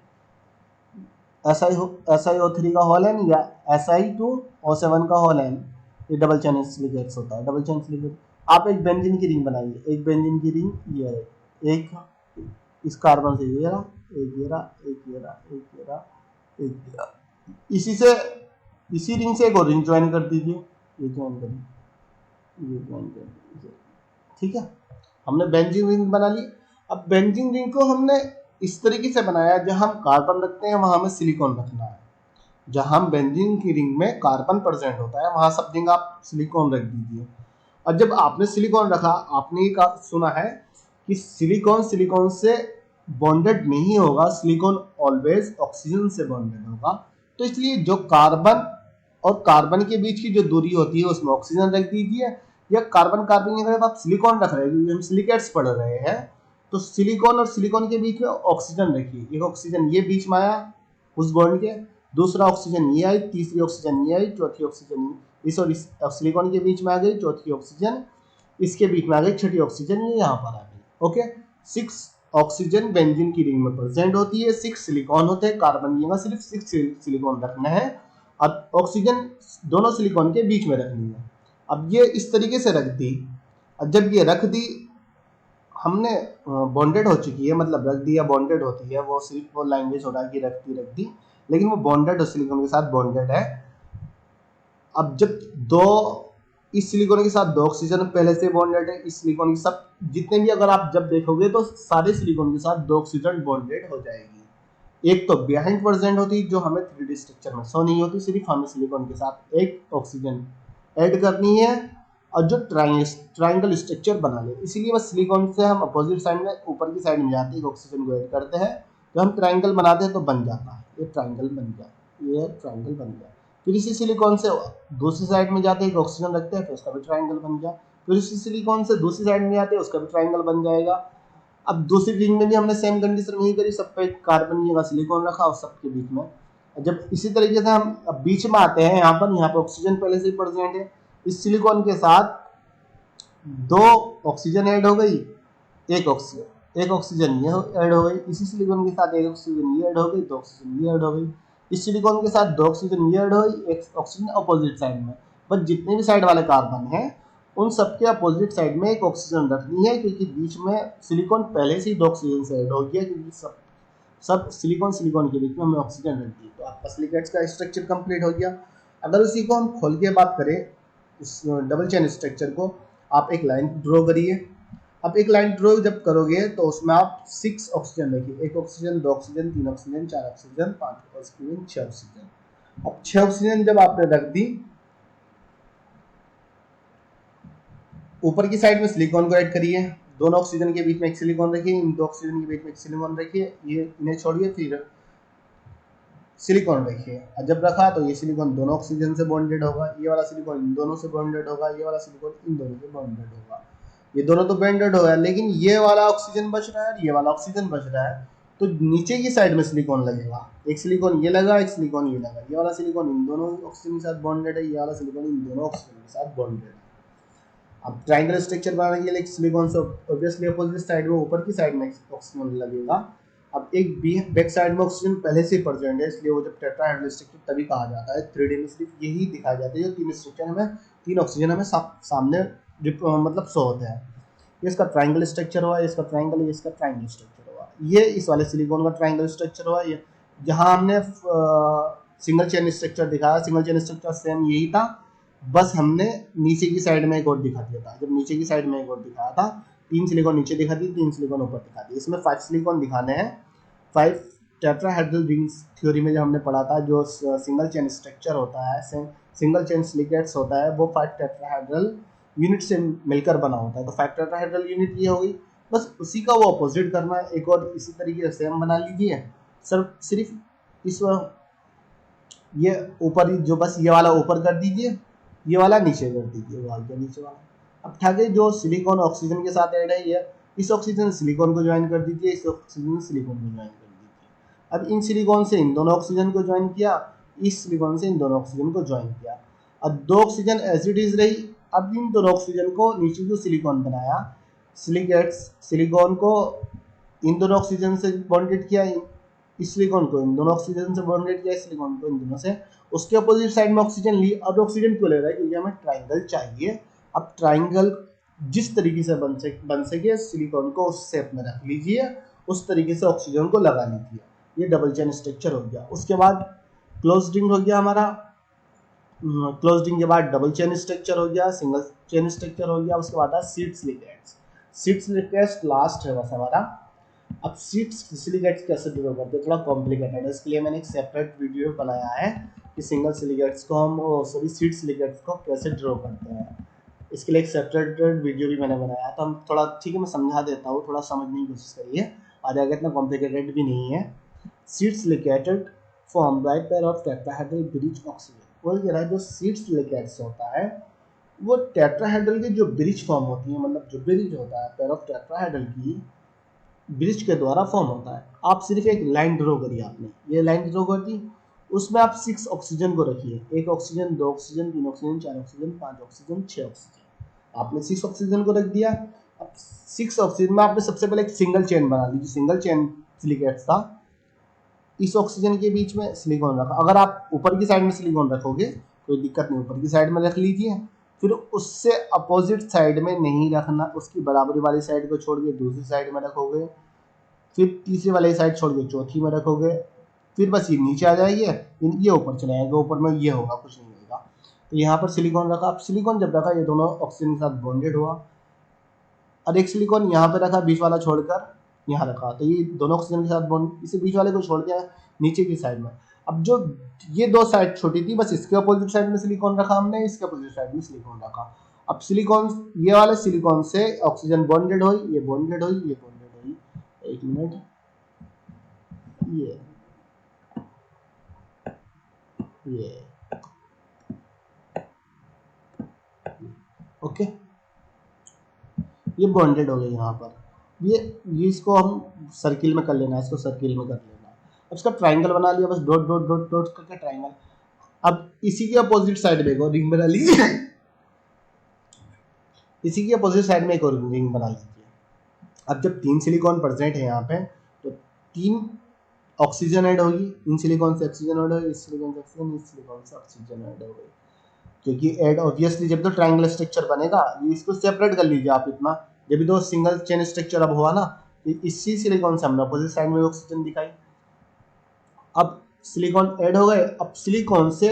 SiO3 का होलन या Si2O7 का होलन, ये डबल चेन सिलिकेट्स होता है। डबल चेन सिलिकेट आप एक बेंजीन की रिंग बनाइए, एक बेंजीन की रिंग ये है, एक इस कार्बन से ये रहा, एक ये रहा, एक ये रहा, एक ये रहा, एक ये रहा, इसी रिंग से एक और रिंग ज्वाइन कर दीजिए, ये ज्वाइन कर दीजिए, ये ज्वाइन कर दीजिए, ठीक है। हमने बेंजीन रिंग बना ली। अब बेंजीन रिंग को हमने इस तरीके से बनाया, जहां हम कार्बन रखते हैं वहां हमें सिलिकॉन रखना है। जहां बेंजीन की रिंग में कार्बन प्रेजेंट होता है वहां सब जगह आप सिलिकॉन रख दीजिए। और जब आपने सिलिकॉन रखा, आपने ये सुना है कि सिलिकॉन सिलिकॉन से बॉन्डेड नहीं होगा, सिलिकॉन ऑलवेज ऑक्सीजन से बॉन्डेड होगा। तो इसलिए जो कार्बन और कार्बन के बीच की जो दूरी होती है उसमें ऑक्सीजन रख दीजिए, या कार्बन कार्बन की जगह आप सिलिकॉन रख रहे हैं, क्योंकि हम सिलिकेट्स पढ़ रहे हैं, तो सिलिकॉन और सिलिकॉन के बीच में ऑक्सीजन रखिए। एक ऑक्सीजन ये बीच में आया उस बॉन्ड के, दूसरा ऑक्सीजन ये आई, तीसरी ऑक्सीजन ये आई, चौथी ऑक्सीजन इस और इस सिलिकॉन के बीच में आ गई, चौथी ऑक्सीजन इसके बीच में आ गई, छठी ऑक्सीजन ये यहाँ पर आ गई। ओके, 6 ऑक्सीजन बेंजीन की रिंग में प्रेजेंट होती है, 6 सिलिकॉन होते हैं, कार्बन की जगह सिर्फ 6 सिलिकॉन रखना है, और ऑक्सीजन दोनों सिलिकॉन के बीच में रखनी है। अब ये इस तरीके से रख दी, और जब ये रख दी हमने बॉन्डेड हो चुकी है, मतलब रख दिया बॉन्डेड होती है, वो सिर्फ वो लैंग्वेज हो रहा है कि रख दी, लेकिन वो बॉन्डेड और सिलिकॉन के साथ बॉन्डेड है। अब जब दो इस सिलिकॉन के साथ 2 ऑक्सीजन पहले से बॉन्डेड है, इस सिलिकॉन के साथ जितने भी अगर आप जब देखोगे तो सारे सिलिकॉन के साथ 2 ऑक्सीजन बॉन्डेड हो जाएगी। एक तो बिहाइंड प्रेजेंट होती जो हमें 3D स्ट्रक्चर में शो नहीं होती, सिर्फ हमें सिलिकॉन के साथ एक ऑक्सीजन ऐड करनी है, और जो ट्राइंगल स्ट्रक्चर बना ले, इसीलिए बस सिलिकॉन से हम अपोजिट साइड में ऊपर की साइड में जाते हैं, ऑक्सीजन को ऐड करते हैं, तो हम ट्राइंगल बनाते हैं तो बन जाता है, ये ट्राइंगल बन गया, ये ट्राइंगल बन गया। फिर इसी सिलिकॉन से दूसरी साइड में जाते हैं, ऑक्सीजन रखते हैं, फिर उसका भी ट्राइंगल बन गया। फिर इसी सिलिकॉन से दूसरी साइड में जाते हैं, उसका भी ट्राइंगल बन जाएगा। अब दूसरी रिंग में भी हमने सेम कंडीशन वही करी, सब पे कार्बन की जगह सिलिकॉन रखा और सबके बीच में। जब इसी तरीके से हम अब बीच में आते हैं, यहाँ पर ऑक्सीजन पहले से ही प्रेजेंट है, इस सिलिकॉन के साथ 2 ऑक्सीजन ऐड हो गई, एक ऑक्सीजन ये ऐड हो गई, इसी सिलिकॉन के साथ 1 ऑक्सीजन ये ऐड हो गई, 2 ऑक्सीजन ये ऐड हो गई, इस सिलिकॉन के साथ 2 ऑक्सीजन ये ऐड हो गई, 1 ऑक्सीजन अपोजिट साइड में। बस जितने भी साइड वाले कार्बन हैं उन सबके अपोजिट साइड में 1 ऑक्सीजन रखनी है, क्योंकि बीच में सिलिकॉन पहले से ही 2 ऑक्सीजन से ऐड हो गया, क्योंकि सब सिलिकॉन के बीच में हमने ऑक्सीजन रख दी। तो आपका सिलिकेट्स का स्ट्रक्चर कंप्लीट हो गया। अगर उसी को हम खोल के बात करें, इस डबल चेन स्ट्रक्चर को, आप एक लाइन ड्रॉ करिए। अब एक लाइन ड्रॉ जब करोगे तो उसमें आप 6 ऑक्सीजन रखिए, 1 oxygen, 2 oxygen, 3 oxygen, 4 oxygen, 5 oxygen, 6 oxygen. अब 6 ऑक्सीजन जब आपने रख दी, ऊपर की साइड में सिलिकॉन को ऐड करिए, दोनों ऑक्सीजन के बीच में एक सिलिकॉन रखिए, इन 2 ऑक्सीजन के बीच में एक सिलिकॉन रखिए, ये इन्हें छोड़िए, फिर सिलिकॉन रखिए। और जब रखा तो ये सिलिकॉन दोनों ऑक्सीजन से बॉन्डेड होगा, ये वाला सिलिकॉन इन दोनों से बॉन्डेड होगा, ये वाला सिलिकॉन इन दोनों से बॉन्डेड होगा। ये दोनों तो बॉन्डेड हो गया, लेकिन ये वाला ऑक्सीजन बच रहा है, ये वाला ऑक्सीजन बच रहा है, तो नीचे की साइड में सिलिकॉन लगेगा। एक सिलिकॉन ये लगा, एक सिलिकॉन ये लगा, ये वाला सिलिकॉन इन दोनों ऑक्सीजन के साथ बॉन्डेड है, ये वाला सिलिकॉन इन दोनों ऑक्सीजन के साथ बॉन्डेड है। अब ट्राइंगल स्ट्रक्चर बनाने के लिए सिलिकॉन से ऑब्वियसली अपोजिट साइड में ऊपर की साइड में ऑक्सीजन लगेगा। अब एक बैक साइड में ऑक्सीजन पहले से प्रेजेंट है, इसलिए वो जब टेट्राहेड्रल स्ट्रक्चर तभी कहा जाता है। 3D में सिर्फ यही दिखाया जाता है, जो 3 स्ट्रक्चर हमें 3 ऑक्सीजन हमें सामने मतलब शो होते हैं। ये इसका ट्राइंगल स्ट्रक्चर हुआ, इसका ट्राइंगल, ये इसका ट्राइंगल स्ट्रक्चर हुआ, ये इस वाले सिलिकॉन का ट्राइंगल स्ट्रक्चर हुआ। ये जहाँ हमने सिंगल चेन स्ट्रक्चर दिखाया, सिंगल चेन स्ट्रक्चर सेम यही था, बस हमने नीचे की साइड में एक और दिखा दिया था। जब नीचे की साइड में एक और दिखाया था, 3 सिलिकॉन नीचे दिखा दी, 3 सिलिकॉन ऊपर दिखा दी। इसमें 5 सिलिकॉन दिखाने हैं। 5 टेट्राहेड्रल रिंग्स थ्योरी में जो हमने पढ़ा था, जो सिंगल चेन स्ट्रक्चर होता है, सिंगल चेन सिलिकेट्स होता है, वो 5 टेट्राहेड्रल यूनिट से मिलकर बना होता है। तो 5 टेट्राहेड्रल यूनिट ये हो गई। बस उसी का वो अपोजिट करना है। एक और इसी तरीके से सेम बना लीजिए। सर सिर्फ इस ये ऊपर जो बस ये वाला ऊपर कर दीजिए, ये वाला नीचे कर दीजिए, वो आ गया नीचे वाला। अब ठाके जो सिलिकॉन ऑक्सीजन के साथ ऐड है ये, इस ऑक्सीजन सिलिकॉन को ज्वाइन कर दीजिए, इस ऑक्सीजन सिलिकॉन को ज्वाइन कर दीजिए। अब इन सिलिकॉन से इन दोनों ऑक्सीजन को ज्वाइन किया, इस सिलिकॉन से इन दोनों ऑक्सीजन को ज्वाइन किया। अब 2 ऑक्सीजन एज इट इज रही। अब इन दोनों ऑक्सीजन को नीचे जो सिलिकॉन बनाया, सिलिकॉन को इन दोनों ऑक्सीजन से बॉन्डेड किया, इस सिलिकॉन को इन दोनों ऑक्सीजन से बॉन्डेड किया, इस सिलिकॉन को इन दोनों से। उसके अपोजिट साइड में ऑक्सीजन ली। अब ऑक्सीजन क्यों ले रहा है? क्योंकि हमें ट्राइंगल चाहिए। अब ट्राइंगल जिस तरीके से बन सके सिलिकॉन को उस शेप में रख लीजिए, उस तरीके से ऑक्सीजन को लगा लीजिए। ये डबल चेन स्ट्रक्चर हो गया। उसके बाद क्लोज्ड रिंग हो गया हमारा। क्लोज्ड रिंग के बाद डबल चेन स्ट्रक्चर हो गया, सिंगल चेन स्ट्रक्चर हो गया। उसके बाद seed silicates. Seed silicates last है बस हमारा। अब सीड्स सिलिकेट्स कैसे ड्रॉ करते हैं, थोड़ा कॉम्प्लिकेटेड है, इसके लिए मैंने एक सेपरेट वीडियो बनाया है कि सिंगल सिलिकेट्स को हम सीड सिलिकेट्स को कैसे ड्रॉ करते हैं। इसके लिए एक सेपरेट वीडियो भी मैंने बनाया है। तो हम थोड़ा ठीक है मैं समझा देता हूँ, थोड़ा समझने की कोशिश करिए, आगे आगे इतना कॉम्प्लिकेटेड भी नहीं है। Seed silicated form by pair of tetrahedral bridge oxygen. बोल कह रहा है जो सीड सिलिकेट्स होता है वो टेट्राहेड्रल की जो ब्रिज फॉर्म होती है, मतलब जो ब्रिज होता है पेयर ऑफ टेट्राहेड्रल की ब्रिज के द्वारा फॉर्म होता है। आप सिर्फ एक लाइन ड्रॉ करिए, आपने ये लाइन ड्रॉ कर दी, उसमें आप 6 ऑक्सीजन को रखिए। 1 oxygen, 2 oxygen, 3 oxygen, 4 oxygen, 5 oxygen, 6 oxygen. आपने 6 ऑक्सीजन को रख दिया। अब 6 ऑक्सीजन में आपने सबसे पहले एक सिंगल चेन बना ली, सिंगल चेन सिलिकेट्स था। इस ऑक्सीजन के बीच में सिलिकॉन रखा। अगर आप ऊपर की साइड में सिलिकॉन रखोगे कोई दिक्कत नहीं, ऊपर की साइड में रख लीजिए। फिर उससे अपोजिट साइड में नहीं रखना, उसकी बराबरी वाली साइड को छोड़ के दूसरी साइड में रखोगे। फिर तीसरी वाली साइड छोड़ के चौथी में रखोगे। फिर बस ये नीचे आ जाएगी, ये ऊपर चले जाएगा, ऊपर में ये होगा, कुछ नहीं होगा। तो यहाँ पर सिलिकॉन रखा। अब सिलिकॉन जब रखा ये दोनों ऑक्सीजन के साथ बॉन्डेड हुआ, और एक सिलिकॉन यहाँ पे रखा, बीच वाला छोड़कर यहाँ रखा, तो ये दोनों ऑक्सीजन के साथ बॉन्ड, इसे बीच वाले को छोड़ दिया नीचे की साइड में। अब जो ये 2 साइड छोटी थी, बस इसके अपोजिट साइड में सिलिकॉन रखा हमने, इसके अपोजिट साइड में सिलिकॉन रखा। अब सिलिकॉन, ये वाले सिलिकॉन से ऑक्सीजन बॉन्डेड हुई, ये बॉन्डेड हुई, ये बॉन्डेड हुई। 1 मिनट, ये ओके, ये बॉन्डेड हो गई यहाँ पर। ये इसको हम सर्किल में कर लेना है, इसको सर्किल में कर लेना है। अब इसका ट्राइंगल बना लिया, बस डॉट डॉट डॉट डॉट करके ट्राइंगल। अब इसी के अपोजिट साइड में एक और रिंग बना लीजिए। इसी के अपोजिट साइड में एक और रिंग बना लीजिए। अब जब 3 सिलिकॉन प्रेजेंट है यहाँ पे, तो 3 ऑक्सीजन ऐड होगी। इन सिलिकॉन से ऑक्सीजन ऐड होगी, इस सिलिकॉन से ऑक्सीजन, इस सिलिकॉन से ऑक्सीजन ऐड हो गई। क्योंकि ऐड ऑब्वियसली जब तो ट्राइंगल स्ट्रक्चर बनेगा, इसको सेपरेट कर लीजिए आप इतना। जब भी 2 सिंगल चेन स्ट्रक्चर अब हुआ ना, इसी सिलिकॉन से हमने अपोजिट साइड में ऑक्सीजन दिखाई। अब सिलिकॉन ऐड हो गए। अब सिलिकॉन से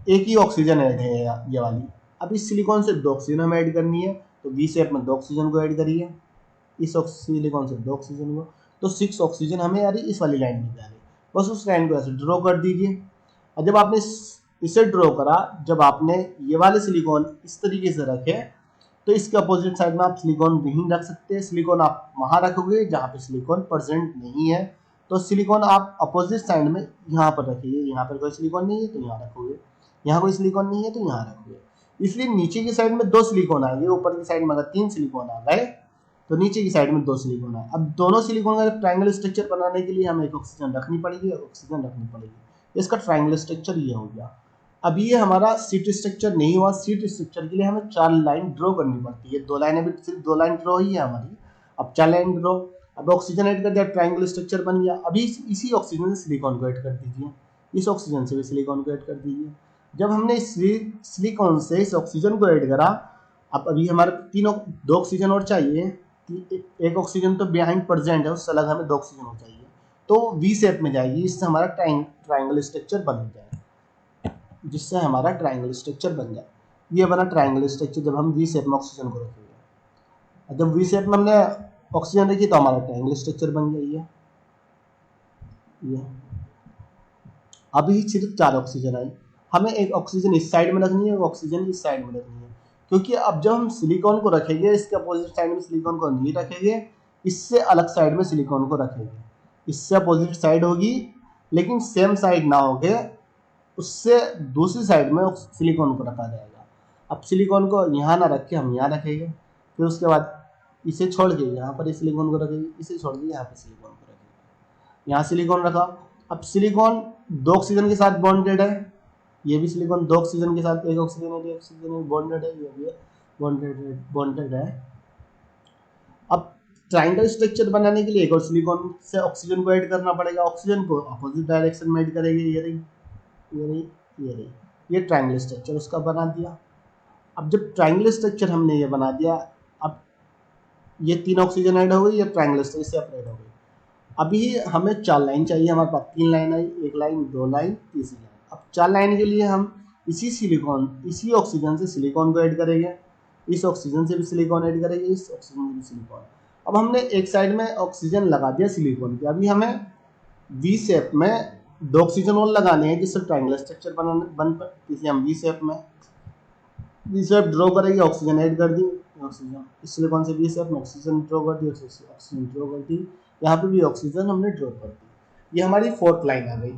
एक ही ऑक्सीजन ऐड है ये वाली। अब इस सिलिकॉन से 2 ऑक्सीजन हमें ऐड करनी है, तो वी शेप में 2 ऑक्सीजन को ऐड करिए, इस सिलिकॉन से 2 ऑक्सीजन को, तो 6 ऑक्सीजन हमें आ रही इस वाली लाइन में आ रही। बस उस लाइन को ऐसे ड्रॉ कर दीजिए। और जब आपने इसे ड्रॉ करा, जब आपने ये वाले सिलिकॉन इस तरीके से रखे, तो इसके अपोजिट साइड में आप सिलिकॉन नहीं रख सकते। सिलिकॉन आप वहां रखोगे जहाँ पे सिलिकॉन प्रेजेंट नहीं है। तो सिलिकॉन आप अपोजिट साइड में यहाँ पर रखिए। यहाँ पर कोई सिलिकॉन नहीं है तो यहाँ रखोगे, यहाँ कोई सिलिकॉन नहीं है तो यहाँ रखोगे। इसलिए नीचे की साइड में 2 सिलिकॉन आएंगे, ऊपर की साइड में अगर 3 सिलिकॉन आ गए तो नीचे की साइड में 2 सिलिकॉन आए। अब दोनों सिलिकॉन का ट्राइंगल स्ट्रक्चर बनाने के लिए हमें एक ऑक्सीजन रखनी पड़ेगी, ऑक्सीजन रखनी पड़ेगी। इसका ट्राइंगल स्ट्रक्चर ये हो गया। अब ये हमारा सीट स्ट्रक्चर नहीं हुआ। सीट स्ट्रक्चर के लिए हमें 4 लाइन ड्रॉ करनी पड़ती है। 2 लाइनें भी, सिर्फ 2 लाइन ड्रॉ ही है हमारी। अब 4 लाइन ड्रॉ। अब ऑक्सीजन ऐड कर दिया, ट्राइंगल स्ट्रक्चर बन गया। अभी इसी ऑक्सीजन से सिलिकॉन को ऐड कर दीजिए, इस ऑक्सीजन से भी सिलिकॉन को ऐड कर दीजिए। जब हमने इस सिलिकॉन से इस ऑक्सीजन को ऐड करा, अब अभी हमारे 2 ऑक्सीजन और चाहिए। एक ऑक्सीजन तो बिहाइंड प्रेजेंट है, उससे अलग हमें 2 ऑक्सीजन और चाहिए, तो वी शेप में जाएगी। इससे हमारा ट्राइंगल स्ट्रक्चर बन जाए, जिससे हमारा ट्राइंगल स्ट्रक्चर बन जाए। ये बना ट्राइंगल स्ट्रक्चर जब हम वी शेप में ऑक्सीजन को रखेंगे। जब वी शेप में हमने ऑक्सीजन रखी तो हमारा ट्राइंगल स्ट्रक्चर बन गया। ये अभी सिर्फ 4 ऑक्सीजन आई, हमें एक ऑक्सीजन इस साइड में रखनी है, एक ऑक्सीजन इस साइड में रखनी है। क्योंकि अब जब हम सिलिकॉन को रखेंगे इसके अपोजिट साइड में सिलिकॉन को नहीं रखेंगे, इससे अलग साइड में सिलिकॉन को रखेंगे, इससे अपोजिट साइड होगी लेकिन सेम साइड ना होके उससे दूसरी साइड में सिलिकॉन को रखा जाएगा। अब सिलिकॉन को यहाँ ना रख के हम यहाँ रखेंगे, फिर उसके बाद इसे छोड़ के यहाँ पर इस सिलिकॉन को रखेंगे, इसे छोड़ के यहाँ पर सिलिकॉन को रखेंगे। यहाँ सिलिकॉन रखा, अब सिलिकॉन 2 ऑक्सीजन के साथ बॉन्डेड है, ये भी सिलिकॉन 2 ऑक्सीजन के साथ, एक ऑक्सीजन है, एक ऑक्सीजन है, बॉन्डेड है, ये भी बॉन्डेड है। अब ट्राइंगल स्ट्रक्चर बनाने के लिए एक और सिलिकॉन से ऑक्सीजन को ऐड करना पड़ेगा, ऑक्सीजन को अपोजिट डायरेक्शन में ऐड करेंगे, ये रही ये रही ये रही, ये ट्राइंगल स्ट्रक्चर उसका बना दिया। अब जब ट्राइंगल स्ट्रक्चर हमने ये बना दिया, अब ये 3 ऑक्सीजन ऐड हो गई, ये ट्राइंगल स्ट्रक्चर सेपरेट हो गई। अभी हमें 4 लाइन चाहिए, हमारे पास 3 लाइन आई, 1 लाइन, 2 लाइन, तीसरी लाइन। अब 4 लाइन के लिए हम इसी ऑक्सीजन से सिलिकॉन को ऐड करेंगे, इस ऑक्सीजन से भी सिलिकॉन ऐड करेंगे, इस ऑक्सीजन से भी सिलिकॉन। अब हमने एक साइड में ऑक्सीजन लगा दिया सिलिकॉन के, अभी हमें वी शेप में 2 ऑक्सीजन और लगाने हैं जिससे ट्राइंगुलर स्ट्रक्चर बन इसे हम वी शेप ड्रॉ करेंगे, ऑक्सीजन ऐड कर दी, ऑक्सीजन इस सिलिकॉन से वी शेप में ऑक्सीजन ड्रॉ कर दी, ऑक्सीजन ड्रॉ कर दी, यहाँ पे भी ऑक्सीजन हमने ड्रॉ कर दी। ये हमारी 4th लाइन आ गई।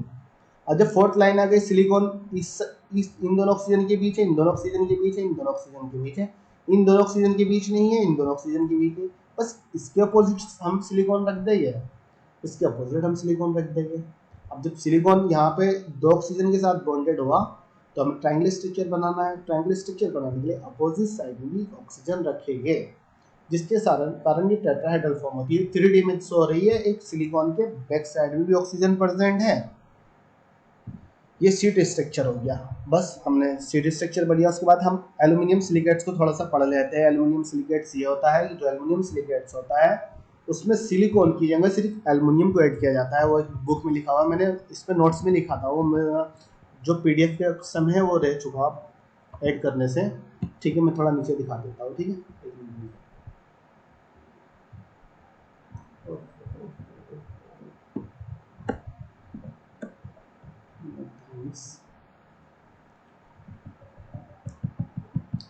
और जब 4th लाइन आ गई, सिलिकॉन इन दोनों ऑक्सीजन के बीच है, इन दोनों ऑक्सीजन के बीच है, इन दोनों ऑक्सीजन के बीच है, इन दोनों ऑक्सीजन के बीच नहीं है, इन दोनों ऑक्सीजन के बीच है, बस इसके अपोजिट हम सिलिकॉन रख देंगे, इसके अपोजिट हम सिलिकॉन रख देंगे। अब जब सिलिकॉन यहाँ पे 2 ऑक्सीजन के साथ बॉन्डेड हुआ तो हमें ट्रायंगल स्ट्रक्चर बनाना है। ट्रायंगल स्ट्रक्चर बनाने के लिए अपोजिट साइड में भी ऑक्सीजन रखेंगे, जिसके कारण ये टेट्राहेड्रल फॉर्म होती है। 3D में शो हो रही है, एक सिलिकॉन के बैक साइड में भी ऑक्सीजन प्रेजेंट है। ये सीट स्ट्रक्चर हो गया, बस हमने सीट स्ट्रक्चर बढ़िया। उसके बाद हम एल्यूमिनियम सिलिकेट्स को थोड़ा सा पढ़ लेते हैं। एल्यूमिनियम सिलिकेट्स ये होता है, जो एल्यूमिनियम सिलिकेट्स होता है उसमें सिलिकॉन की जगह सिर्फ एल्यूमिनियम को ऐड किया जाता है। वो एक बुक में लिखा हुआ, मैंने इस पर नोट्स में लिखा था, वो मेरा जो PDF के समय है वो रह चुका ऐड करने से। ठीक है, मैं थोड़ा नीचे दिखा देता हूँ। ठीक है,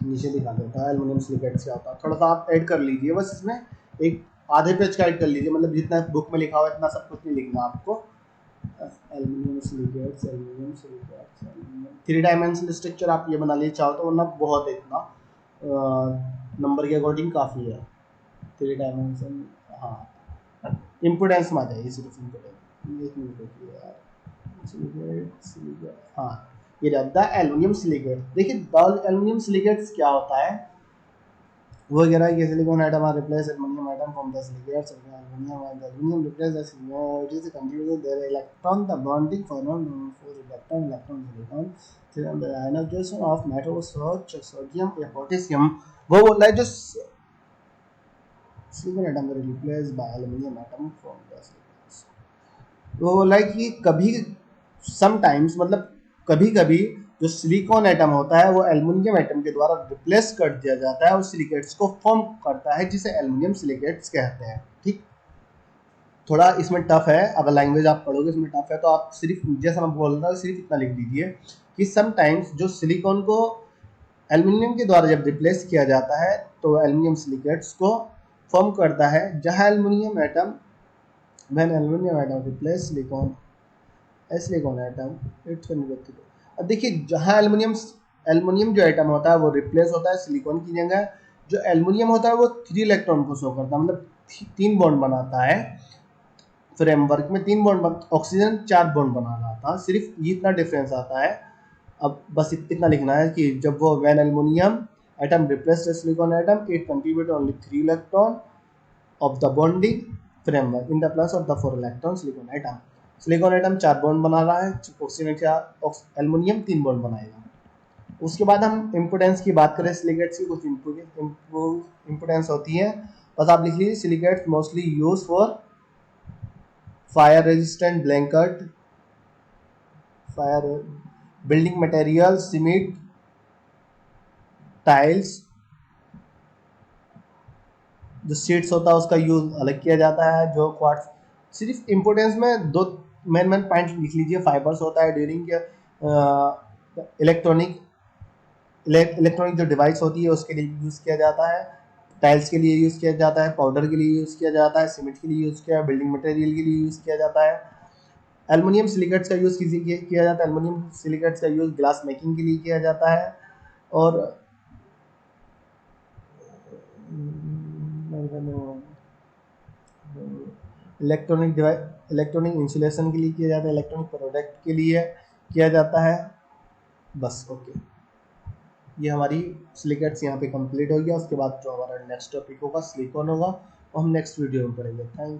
नीचे दिखा देता है एल्यूमिनियम सिलिकेट्स क्या होता है। थोड़ा सा आप ऐड कर लीजिए, बस इसमें एक आधे पेज का ऐड कर लीजिए, मतलब जितना बुक में लिखा हुआ है इतना सब कुछ नहीं लिखना आपको। एल्यूमिनियम सिलिकेट्स 3 डायमेंशनल स्ट्रक्चर आप ये बना लीजिए चाहो तो, वरना बहुत है, इतना नंबर के अकॉर्डिंग काफ़ी है 3 डायमेंशन। हाँ, इम्पोर्टेंस में आ जाइए सिर्फ इम्पोर्टेंस। एक मिनट देखिए यार, सिलिकेट हाँ ये द एल्यूमिनियम सिलिकेट। देखिए द एल्यूमिनियम सिलिकेट्स क्या होता है वो कह रहा है कि silicon item are replace aluminium item from the silicates of aluminium and aluminium replace the silicon it is contribute their electron the bonding form for electron silicon then the ionization of metals such as sodium या potassium। वो बोल रहा है जो silicon item will replaced by aluminium item from the silicates. वो बोल रहा है कि कभी समटाइम्स, मतलब कभी कभी जो सिलिकॉन एटम होता है वो एल्युमिनियम एटम के द्वारा रिप्लेस कर दिया जाता है और सिलिकेट्स को फॉर्म करता है, जिसे एल्युमिनियम सिलिकेट्स कहते हैं। ठीक, थोड़ा इसमें टफ है, अगर लैंग्वेज आप पढ़ोगे इसमें टफ है, तो आप सिर्फ जैसा मैं बोल रहा हूँ सिर्फ इतना लिख दीजिए कि समटाइम्स जो सिलिकॉन को एल्युमिनियम के द्वारा जब रिप्लेस किया जाता है तो एल्युमिनियम सिलिकेट्स को फॉर्म करता है, जहाँ aluminium atom when aluminium atom replace silicon atom it can be. अब देखिए जहाँ एल्युमिनियम जो एटम होता है वो रिप्लेस होता है सिलिकॉन की जगह, जो एल्युमिनियम होता है वो 3 इलेक्ट्रॉन को शो करता है, मतलब 3 बॉन्ड बनाता है। फ्रेमवर्क में 3 बॉन्ड, ऑक्सीजन 4 बॉन्ड बना रहा था, सिर्फ ये इतना डिफरेंस आता है। अब बस इतना लिखना है कि जब वो when aluminium atom replace silicon atom it contribute only 3 electron of the bonding framework in the place of the 4 electron silicon atom. Silicon atom 4 bond बना रहा है, ऑक्सीजन क्या एल्युमिनियम 3 बॉन्ड बनाएगा। उसके बाद हम इम्पोर्टेंस की बात करें, सिलिकेट्स की कुछ इम्पोर्टेंस होती है, बस आप लिख लीजिए। Silicates mostly use for fire resistant blanket, fire building material, cement, tiles, जो शीट्स होता है उसका यूज अलग किया जाता है, जो क्वार्ट्ज। सिर्फ इम्पोर्टेंस में 2 मेन पॉइंट लिख लीजिए। फाइबर्स होता है ड्यूरिंग इलेक्ट्रॉनिक इलेक्ट्रॉनिक जो डिवाइस होती है उसके लिए यूज़ किया जाता है, टाइल्स के लिए यूज़ किया जाता है, पाउडर के लिए यूज़ किया जाता है, सीमेंट के लिए यूज़ किया जाता है, बिल्डिंग मटेरियल के लिए यूज़ किया जाता है। एल्युमिनियम सिलिकेट्स का यूज़ किया जाता है, एल्युमिनियम सिलिकेट्स का यूज़ ग्लास मेकिंग के लिए किया जाता है। और इलेक्ट्रॉनिक इंसुलेशन के लिए किया जाता है, इलेक्ट्रॉनिक प्रोडक्ट के लिए किया जाता है। बस ओके, ये हमारी सिलिकेट्स यहाँ पे कंप्लीट हो गया। उसके बाद जो हमारा नेक्स्ट टॉपिक होगा सिलिकॉन होगा, वो हम नेक्स्ट वीडियो में करेंगे। Thank you.